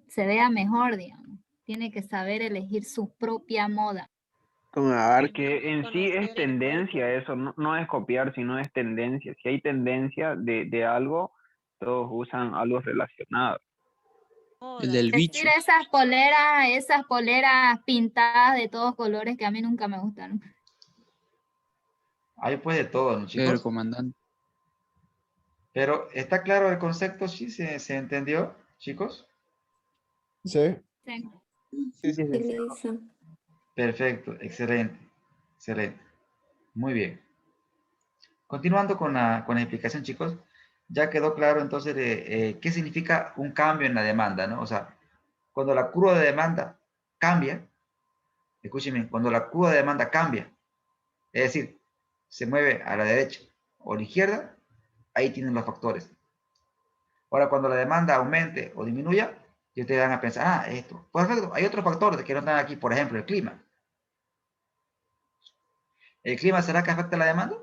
se vea mejor, digamos. Tiene que saber elegir su propia moda. Con Es que en sí es tendencia eso, no es copiar, sino es tendencia. Si hay tendencia de algo, todos usan algo relacionado. El del bicho. Vestir esas poleras pintadas de todos colores que a mí nunca me gustaron. Hay pues de todo, ¿no, chicos? Pero, comandante. Pero, ¿está claro el concepto? ¿Sí se entendió, chicos? Sí. Sí. Sí. Perfecto, excelente, excelente. Muy bien. Continuando con la explicación, chicos, ya quedó claro entonces qué significa un cambio en la demanda, ¿no? O sea, cuando la curva de demanda cambia, escúchenme, cuando la curva de demanda cambia, es decir, se mueve a la derecha o a la izquierda, ahí tienen los factores. Ahora, cuando la demanda aumente o disminuya, y ustedes van a pensar, esto. Perfecto, hay otros factores que no están aquí, por ejemplo, el clima. ¿El clima será que afecta la demanda?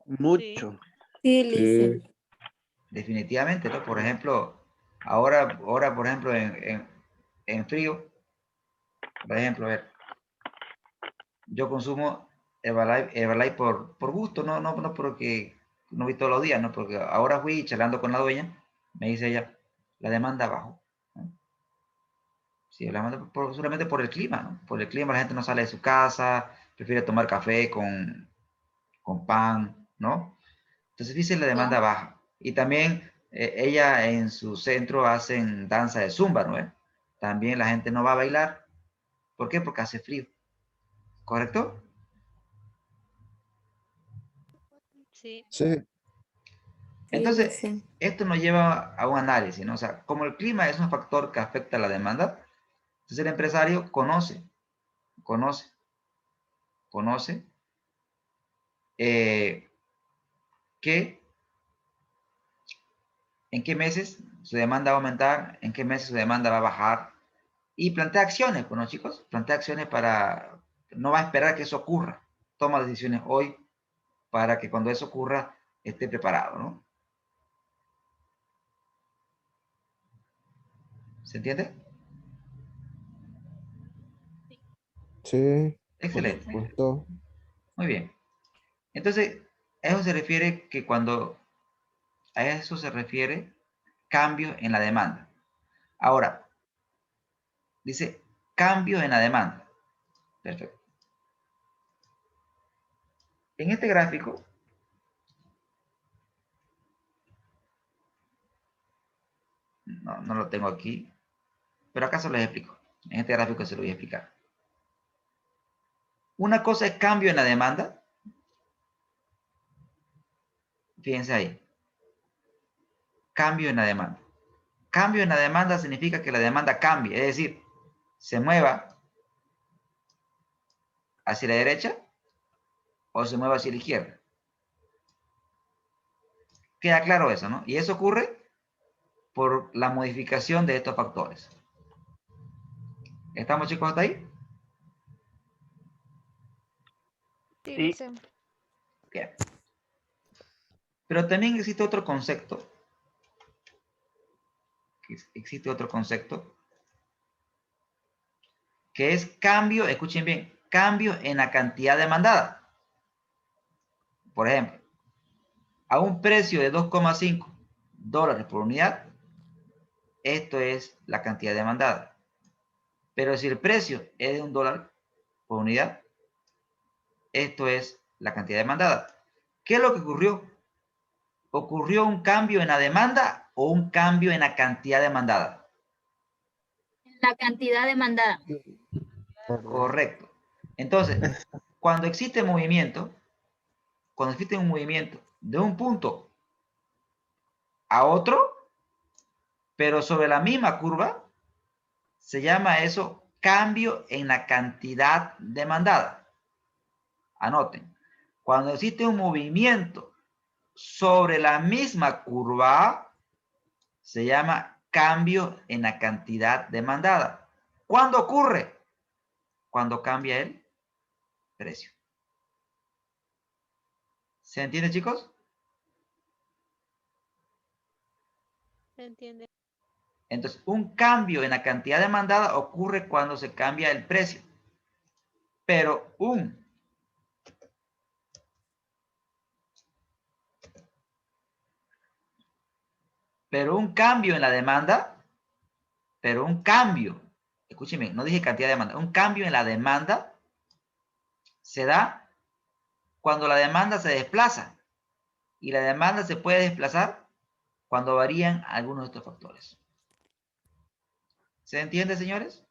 Mucho. Sí. Definitivamente, ¿no? Por ejemplo, ahora por ejemplo, en frío, por ejemplo, a ver, yo consumo Herbalife por gusto, no porque no vi todos los días, no, porque ahora fui charlando con la dueña, me dice ella, la demanda bajó, ¿no? Sí, la demanda solamente por el clima, ¿no? Por el clima la gente no sale de su casa, prefiere tomar café con pan, ¿no? Entonces dice la demanda baja. Y también ella en su centro hacen danza de zumba, ¿no? También la gente no va a bailar. ¿Por qué? Porque hace frío. ¿Correcto? Sí. Sí. Entonces, esto nos lleva a un análisis, ¿no? O sea, como el clima es un factor que afecta a la demanda, entonces el empresario conoce que en qué meses su demanda va a aumentar, en qué meses su demanda va a bajar, y plantea acciones, bueno, chicos, plantea acciones para, no va a esperar que eso ocurra, toma decisiones hoy para que cuando eso ocurra esté preparado, ¿no? ¿Se entiende? Sí. Por Excelente. supuesto. Muy bien. Entonces, a eso se refiere que a eso se refiere cambio en la demanda. Ahora, dice cambio en la demanda. Perfecto. En este gráfico, no lo tengo aquí, pero acá se lo explico. En este gráfico se lo voy a explicar. Una cosa es cambio en la demanda. Fíjense ahí. Cambio en la demanda. Cambio en la demanda significa que la demanda cambie, es decir, se mueva hacia la derecha o se mueva hacia la izquierda. Queda claro eso, ¿no? Y eso ocurre por la modificación de estos factores. ¿Estamos, chicos, hasta ahí? Sí. Bien. Pero también existe otro concepto. Que es cambio, escuchen bien, cambio en la cantidad demandada. Por ejemplo, a un precio de $2,5 por unidad, esto es la cantidad demandada. Pero si el precio es de $1 por unidad, esto es la cantidad demandada. ¿Qué es lo que ocurrió? ¿Ocurrió un cambio en la demanda o un cambio en la cantidad demandada? La cantidad demandada. Correcto. Entonces, cuando existe movimiento, cuando existe un movimiento de un punto a otro, pero sobre la misma curva, se llama eso cambio en la cantidad demandada. Anoten, cuando existe un movimiento sobre la misma curva, se llama cambio en la cantidad demandada. ¿Cuándo ocurre? Cuando cambia el precio. ¿Se entiende, chicos? ¿Se entiende? Entonces, un cambio en la cantidad demandada ocurre cuando se cambia el precio. Pero un cambio en la demanda, escúcheme, no dije cantidad de demanda, un cambio en la demanda se da cuando la demanda se desplaza. Y la demanda se puede desplazar cuando varían algunos de estos factores. ¿Se entiende, señores?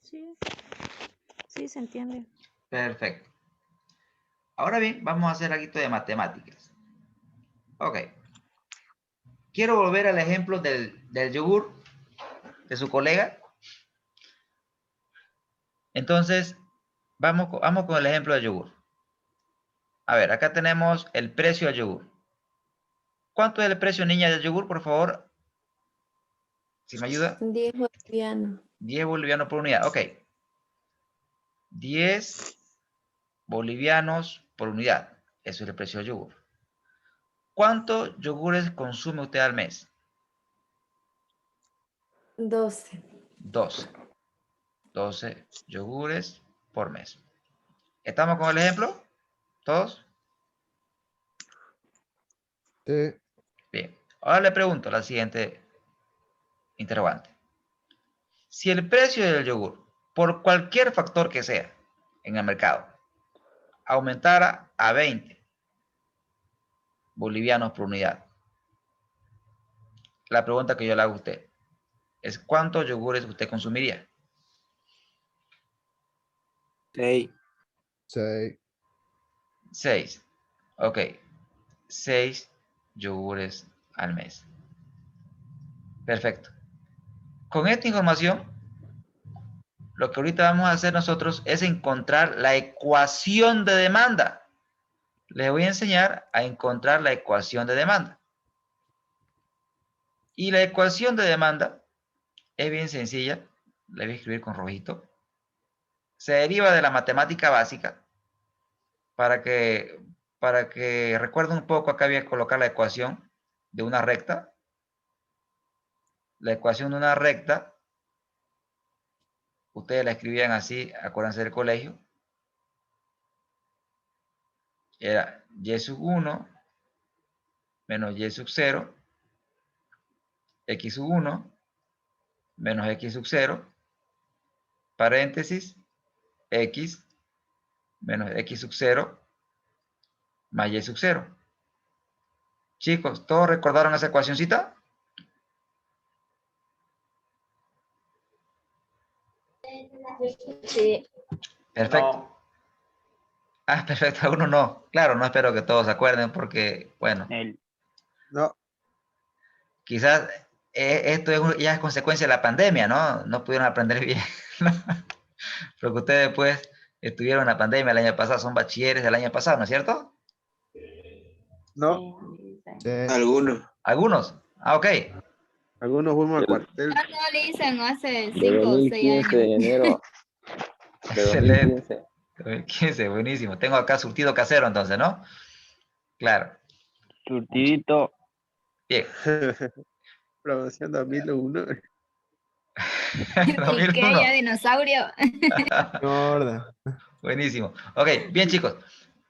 Sí, sí, se entiende. Perfecto. Ahora bien, vamos a hacer algo de matemáticas. Ok. Quiero volver al ejemplo del yogur de su colega. Entonces, vamos con el ejemplo del yogur. A ver, acá tenemos el precio del yogur. ¿Cuánto es el precio, niña, del yogur, por favor? Si me ayuda. 10 bolivianos. 10 bolivianos por unidad. Ok. 10 bolivianos por unidad. Eso es el precio del yogur. ¿Cuántos yogures consume usted al mes? 12. 12. 12 yogures por mes. ¿Estamos con el ejemplo? ¿Todos? Sí. Bien. Ahora le pregunto la siguiente interrogante. Si el precio del yogur, por cualquier factor que sea en el mercado, aumentara a 20 bolivianos por unidad, la pregunta que yo le hago a usted es ¿cuántos yogures usted consumiría? 6. 6. 6. Ok. 6 yogures al mes. Perfecto. Con esta información, lo que ahorita vamos a hacer nosotros es encontrar la ecuación de demanda. Les voy a enseñar a encontrar la ecuación de demanda. Y la ecuación de demanda es bien sencilla. La voy a escribir con rojito. Se deriva de la matemática básica. Para que recuerden un poco, acá voy a colocar la ecuación de una recta. La ecuación de una recta, ustedes la escribían así, acuérdense del colegio. Era y sub 1 menos y sub 0, x sub 1 menos x sub 0, paréntesis, x menos x sub 0 más y sub 0. Chicos, ¿todos recordaron esa ecuacióncita? Sí. Perfecto. No. Ah, perfecto, algunos no. Claro, no espero que todos se acuerden porque, bueno. No. Quizás esto ya es consecuencia de la pandemia, ¿no? No pudieron aprender bien. Porque ustedes pues estuvieron en la pandemia el año pasado, son bachilleres del año pasado, ¿no es cierto? No. Sí. Algunos. ¿Algunos? Ah, ok. Algunos fuimos al cuartel. No le dicen hace De 5 o 6 2015, años. enero de Excelente. 2015. 2015, buenísimo. Tengo acá surtido casero entonces, ¿no? Claro. Surtidito. Bien. Promoción 2001. 2001. ¿Y qué? ¿Ya dinosaurio? Gorda. Buenísimo. Ok, bien chicos.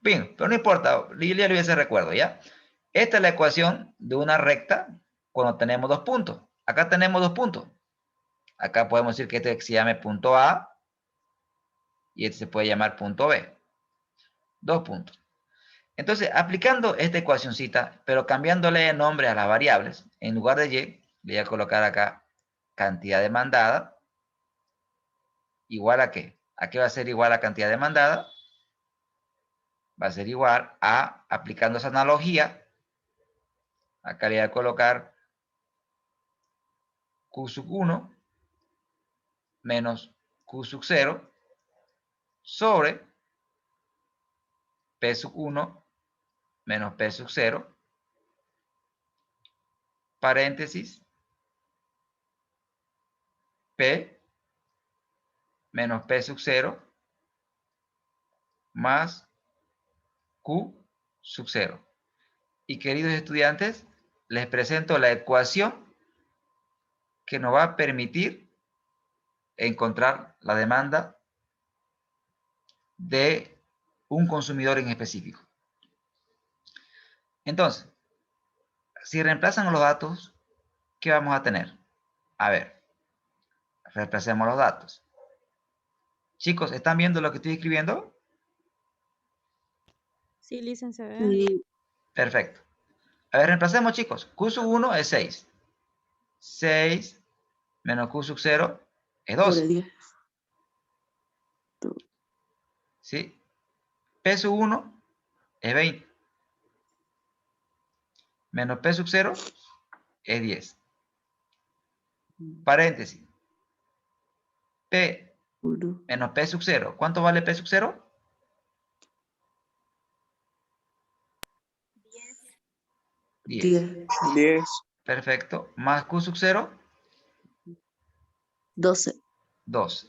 Bien, pero no importa, yo ya le voy a hacer recuerdo, ¿ya? Esta es la ecuación de una recta cuando tenemos 2 puntos. Acá tenemos 2 puntos. Acá podemos decir que este se llame punto A y este se puede llamar punto B. 2 puntos. Entonces, aplicando esta ecuacioncita, pero cambiándole el nombre a las variables, en lugar de y, le voy a colocar acá cantidad demandada, igual a qué. ¿A qué va a ser igual a cantidad demandada? Va a ser igual a, aplicando esa analogía, acá le voy a colocar Q sub 1 menos Q sub 0 sobre P sub 1 menos P sub 0, paréntesis, P menos P sub 0 más Q sub 0. Y queridos estudiantes, les presento la ecuación que nos va a permitir encontrar la demanda de un consumidor en específico. Entonces, si reemplazan los datos, ¿qué vamos a tener? A ver, reemplacemos los datos. Chicos, ¿están viendo lo que estoy escribiendo? Sí, licenciada. Perfecto. A ver, reemplacemos, chicos. Q sub 1 es 6. 6 menos Q sub 0 es 12. ¿Sí? P sub 1 es 20. Menos P sub 0 es 10. Paréntesis. P menos P sub 0. ¿Cuánto vale P sub 0? 10. 10. Perfecto. Más Q sub 0. 12. 12.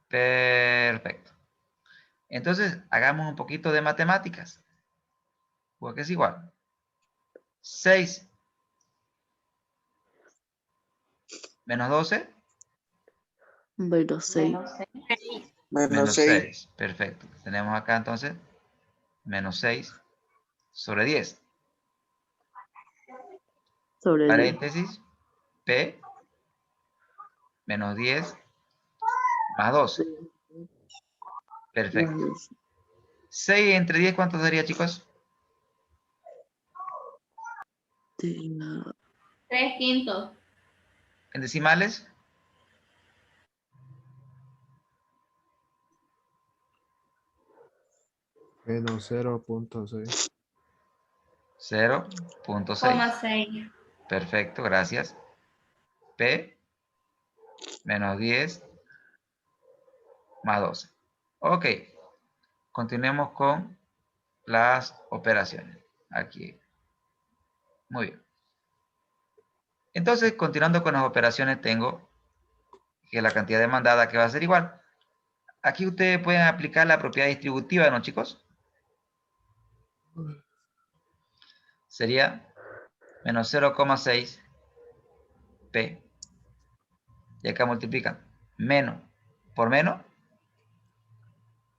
Perfecto. Entonces, hagamos un poquito de matemáticas. Porque es igual. 6 menos 12. Menos 6. Menos 6. 6. Perfecto. Tenemos acá entonces menos 6 sobre 10. Sobre 10. Paréntesis. P menos 10 más 12. Perfecto. 6 entre 10, ¿cuánto daría, chicos? 3/5. ¿En decimales? Menos 0.6. 0.6. 6. Perfecto, gracias. P menos 10 más 12. Ok. Continuemos con las operaciones. Aquí. Muy bien. Entonces, continuando con las operaciones, tengo que la cantidad demandada que va a ser igual. Aquí ustedes pueden aplicar la propiedad distributiva, ¿no, chicos? Sería menos 0,6 P. Y acá multiplican. Menos por menos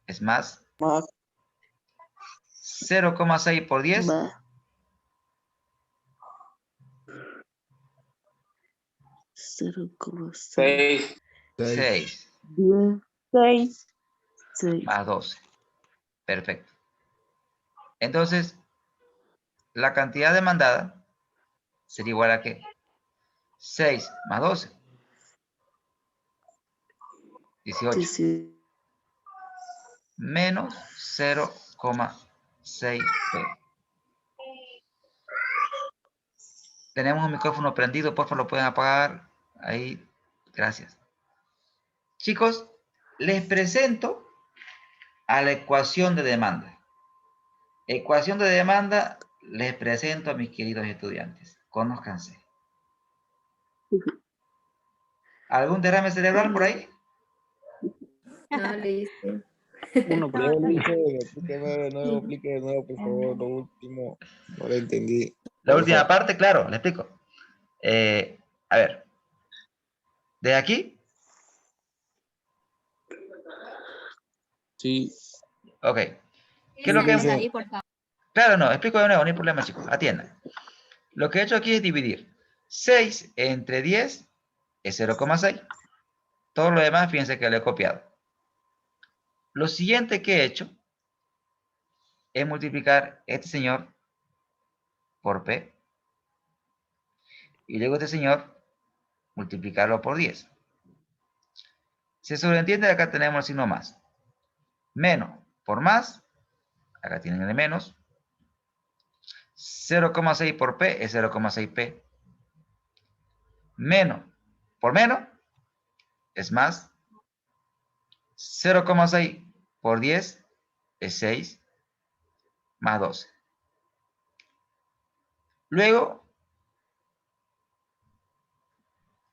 es más. Más. 0,6 por 10. Más. 0,6. 6. 10. 6. Más 12. Perfecto. Entonces, la cantidad demandada sería igual a ¿qué? 6 más 12. 18. Menos 0,6 P. Tenemos un micrófono prendido, por favor lo pueden apagar. Ahí, gracias. Chicos, les presento a la ecuación de demanda. Ecuación de demanda les presento a mis queridos estudiantes. Conózcanse. ¿Algún derrame cerebral por ahí? No, listo. Uno, pero Explíqueme de nuevo, por favor, lo último. No lo entendí. La última parte, claro, le explico. A ver. ¿De aquí? Sí. Ok. ¿Qué es lo que hemos... Ahí, por favor. Claro, no, explico de nuevo, no hay problema, chicos. Atiendan. Lo que he hecho aquí es dividir. 6 entre 10 es 0,6. Todo lo demás, fíjense que lo he copiado. Lo siguiente que he hecho es multiplicar este señor por P. Y luego este señor multiplicarlo por 10. Se sobreentiende que acá tenemos el signo más. Menos por más, acá tienen el menos. 0,6 por P es 0,6P. Menos por menos es más. 0,6 por 10 es 6 más 12. Luego,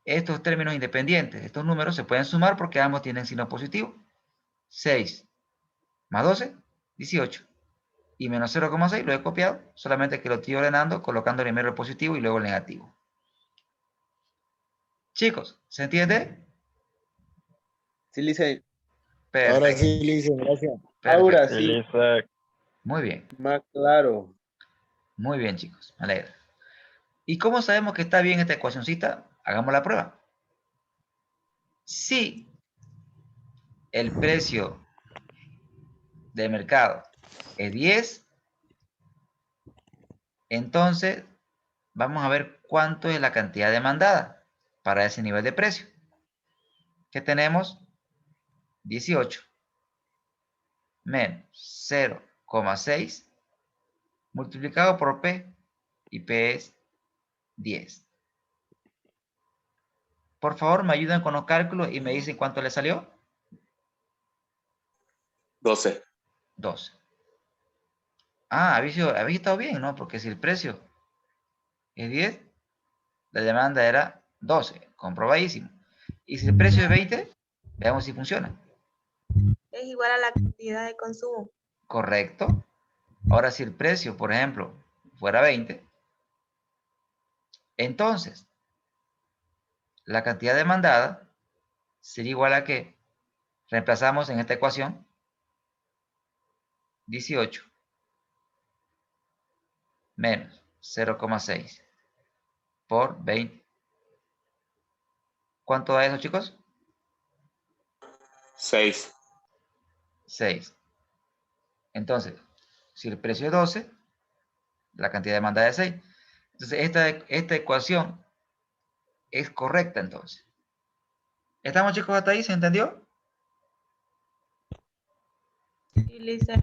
estos términos independientes, estos números se pueden sumar porque ambos tienen signo positivo. 6 más 12, 18. Y menos 0,6 lo he copiado, solamente que lo estoy ordenando, colocando primero el positivo y luego el negativo. Chicos, ¿se entiende? Sí, Lisa. Perfecto. Ahora sí, Lisa, gracias. Perfecto. Ahora sí. Muy bien. Más claro. Muy bien, chicos. Me alegra. ¿Y cómo sabemos que está bien esta ecuacioncita? Hagamos la prueba. Si el precio del mercado es 10, entonces vamos a ver cuánto es la cantidad demandada para ese nivel de precio. ¿Qué tenemos? 18 menos 0,6 multiplicado por P, y P es 10. Por favor, me ayudan con los cálculos y me dicen cuánto le salió. 12. 12. Ah, habéis estado bien, ¿no? Porque si el precio es 10, la demanda era 12. Comprobadísimo. Y si el precio es 20, veamos si funciona. Es igual a la cantidad de consumo. Correcto. Ahora, si el precio, por ejemplo, fuera 20, entonces la cantidad demandada sería igual a que reemplazamos en esta ecuación 18 menos 0,6 por 20. ¿Cuánto da eso, chicos? 6. 6. Entonces, si el precio es 12, la cantidad demandada es 6. Entonces, esta ecuación es correcta, entonces. ¿Estamos, chicos, hasta ahí? ¿Se entendió? Sí, Lisa.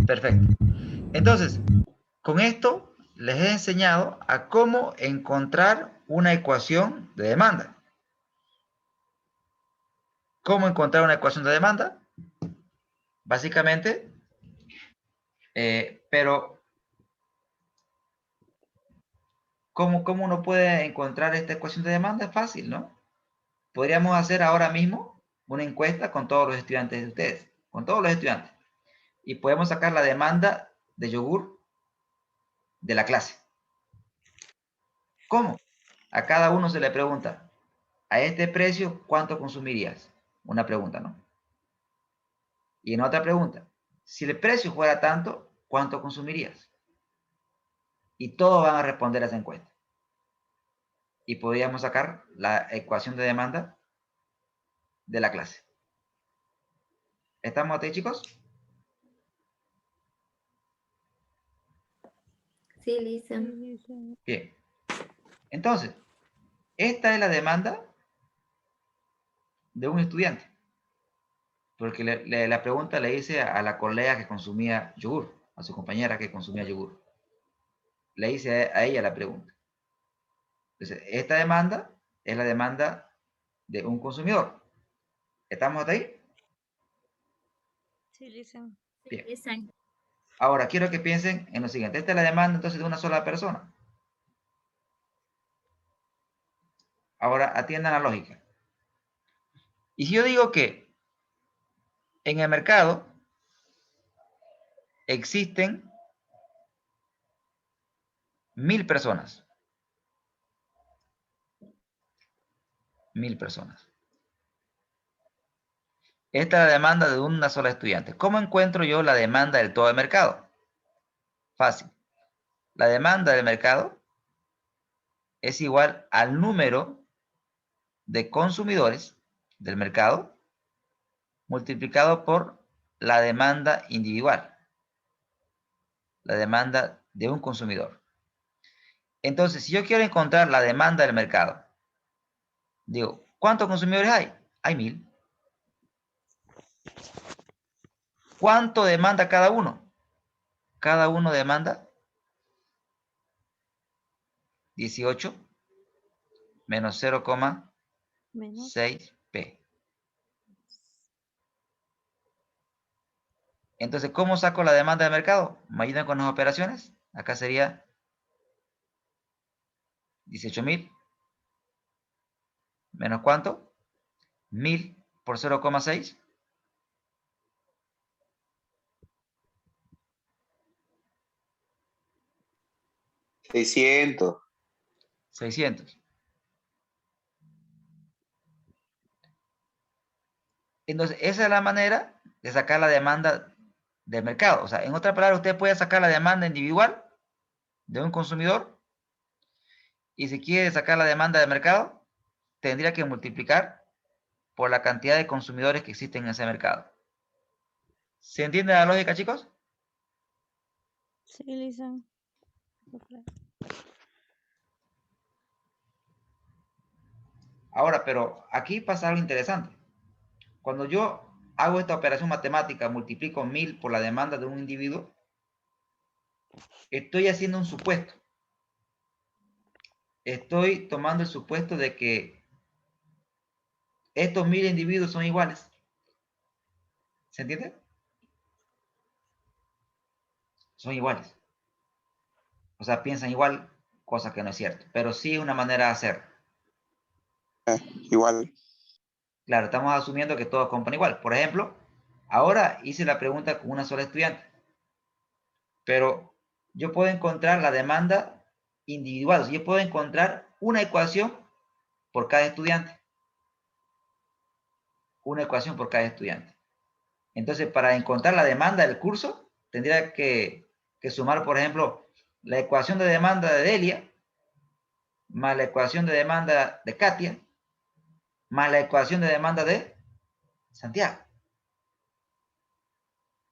Perfecto. Entonces, con esto les he enseñado a cómo encontrar una ecuación de demanda. ¿Cómo encontrar una ecuación de demanda? Básicamente, pero ¿cómo uno puede encontrar esta ecuación de demanda? Es fácil, ¿no? Podríamos hacer ahora mismo una encuesta con todos los estudiantes de ustedes, con todos los estudiantes. Y podemos sacar la demanda de yogur de la clase. ¿Cómo? A cada uno se le pregunta, a este precio, ¿cuánto consumirías? Una pregunta, ¿no? Y en otra pregunta, si el precio fuera tanto, ¿cuánto consumirías? Y todos van a responder a esa encuesta. Y podríamos sacar la ecuación de demanda de la clase. ¿Estamos aquí, chicos? Sí, Lisa. Bien. Entonces, esta es la demanda de un estudiante. Porque la pregunta le hice a la colega que consumía yogur, a su compañera que consumía yogur. Le hice a ella la pregunta. Entonces, esta demanda es la demanda de un consumidor. ¿Estamos hasta ahí? Sí, Lisa. Bien. Ahora, quiero que piensen en lo siguiente. Esta es la demanda, entonces, de una sola persona. Ahora, atiendan la lógica. Y si yo digo que en el mercado existen 1000 personas. 1000 personas. Esta es la demanda de una sola estudiante. ¿Cómo encuentro yo la demanda del todo el mercado? Fácil. La demanda del mercado es igual al número de consumidores del mercado multiplicado por la demanda individual. la demanda de un consumidor. Entonces, si yo quiero encontrar la demanda del mercado, digo, ¿cuántos consumidores hay? Hay 1000. ¿Cuánto demanda cada uno? Cada uno demanda 18 menos 0,6 P. Entonces, ¿cómo saco la demanda del mercado? ¿Me ayudan con las operaciones? Acá sería 18.000 menos ¿cuánto? 1000 por 0,6. 600. 600. Entonces, esa es la manera de sacar la demanda del mercado. O sea, en otras palabras, usted puede sacar la demanda individual de un consumidor y si quiere sacar la demanda del mercado, tendría que multiplicar por la cantidad de consumidores que existen en ese mercado. ¿Se entiende la lógica, chicos? Sí, Lisa. Ahora, pero aquí pasa algo interesante. Cuando yo hago esta operación matemática, multiplico 1000 por la demanda de un individuo, estoy haciendo un supuesto. Estoy tomando el supuesto de que estos 1000 individuos son iguales. ¿Se entiende? Son iguales. O sea, piensan igual, cosa que no es cierto. Pero sí es una manera de hacerlo. Igual. Claro, estamos asumiendo que todos compran igual. Por ejemplo, ahora hice la pregunta con una sola estudiante. Pero yo puedo encontrar la demanda individual. O sea, yo puedo encontrar una ecuación por cada estudiante. Una ecuación por cada estudiante. Entonces, para encontrar la demanda del curso, tendría que sumar, por ejemplo, la ecuación de demanda de Delia, más la ecuación de demanda de Katia, más la ecuación de demanda de Santiago.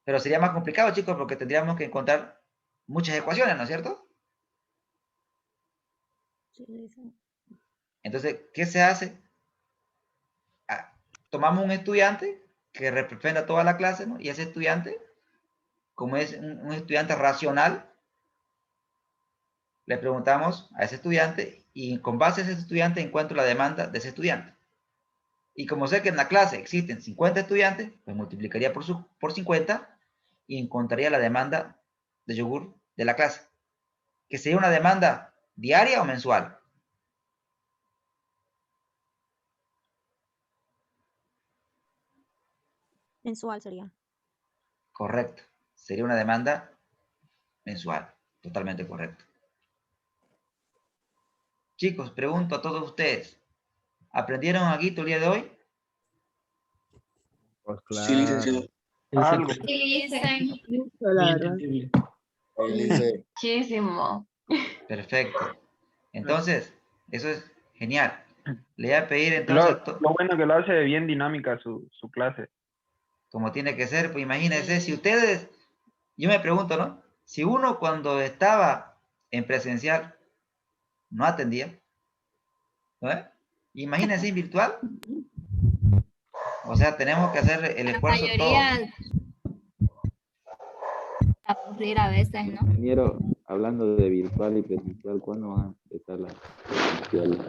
Pero sería más complicado, chicos, porque tendríamos que encontrar muchas ecuaciones, ¿no es cierto? Sí, Lisa. Entonces, ¿qué se hace? Tomamos un estudiante que representa toda la clase, ¿no? Y ese estudiante, como es un estudiante racional, le preguntamos a ese estudiante y con base a ese estudiante encuentro la demanda de ese estudiante. Y como sé que en la clase existen 50 estudiantes, pues multiplicaría por 50 y encontraría la demanda de yogur de la clase, que sería una demanda diaria o mensual. Mensual sería. Correcto. Sería una demanda mensual. Totalmente correcto. Chicos, pregunto a todos ustedes. ¿Aprendieron algo el día de hoy? Pues Sí, claro. licenciado. Algo. Sí, dicen. La verdad. Muchísimo. Perfecto. Entonces, eso es genial. Le voy a pedir entonces, Lo bueno que lo hace bien dinámica su clase. como tiene que ser, pues imagínense, si ustedes, yo me pregunto, ¿no? Si uno cuando estaba en presencial no atendía, ¿no? Imagínense en virtual. O sea, tenemos que hacer el esfuerzo La todo. mayoría aburrir a veces, ¿no? Ingeniero, hablando de virtual y presencial, ¿cuándo van a empezar las presenciales?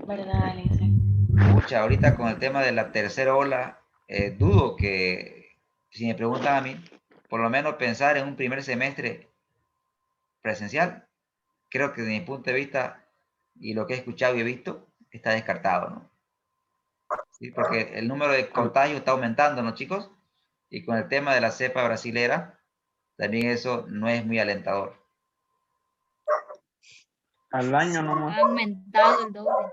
¿Verdad, Alicia? Pucha, ahorita con el tema de la tercera ola, dudo que, si me preguntan a mí, por lo menos pensar en un primer semestre presencial, creo que desde mi punto de vista y lo que he escuchado y he visto, está descartado, ¿no? ¿Sí? Porque el número de contagios está aumentando, ¿no, chicos? Y con el tema de la cepa brasilera, también eso no es muy alentador. Al año nomás. Ha aumentado el doble.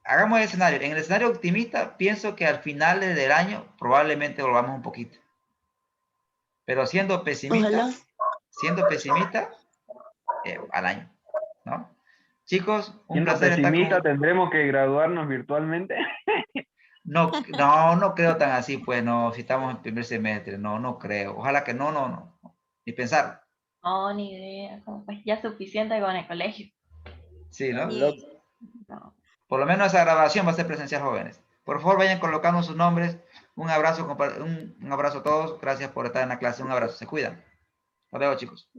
Hagamos el escenario. En el escenario optimista, pienso que al final del año probablemente volvamos un poquito. Pero siendo pesimista, al año, ¿no? Chicos, un Siendo placer estar pesimista, con... tendremos que graduarnos virtualmente. No creo tan así, pues no, si estamos en primer semestre, no creo. Ojalá que no. Ni pensar. No, ni idea. Como, pues ya suficiente con el colegio. Sí, ¿no? No. Por lo menos esa grabación va a ser presencial, jóvenes. Por favor, vayan colocando sus nombres. Un abrazo, un abrazo a todos. Gracias por estar en la clase. Un abrazo. Se cuidan. Hasta luego, chicos.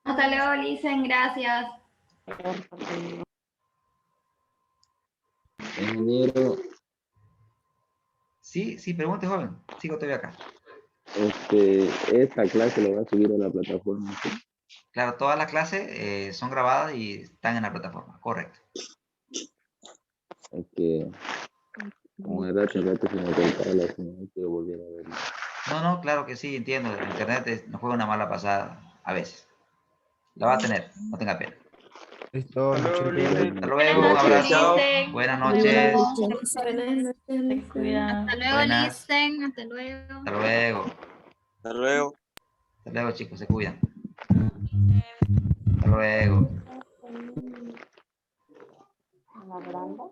Hasta luego, Licen. Gracias. Ingeniero, Sí, pregunte, joven. Sigo todavía acá. esta clase la va a subir a la plataforma. ¿Sí? Claro, todas las clases son grabadas y están en la plataforma. Correcto. Es que, como era hace rato se me cortaba la señal, quiero volver a verlo. No, claro que sí, entiendo. El internet nos juega una mala pasada a veces. La va a tener, no tenga pena. Listo, Hasta luego, chicos. Hasta luego, un abrazo. Buenas noches. Se cuidan. Hasta luego, Buenas. Licen. Hasta luego. Hasta luego. Hasta luego. Hasta luego, chicos, se cuidan. Hasta luego. Una grande.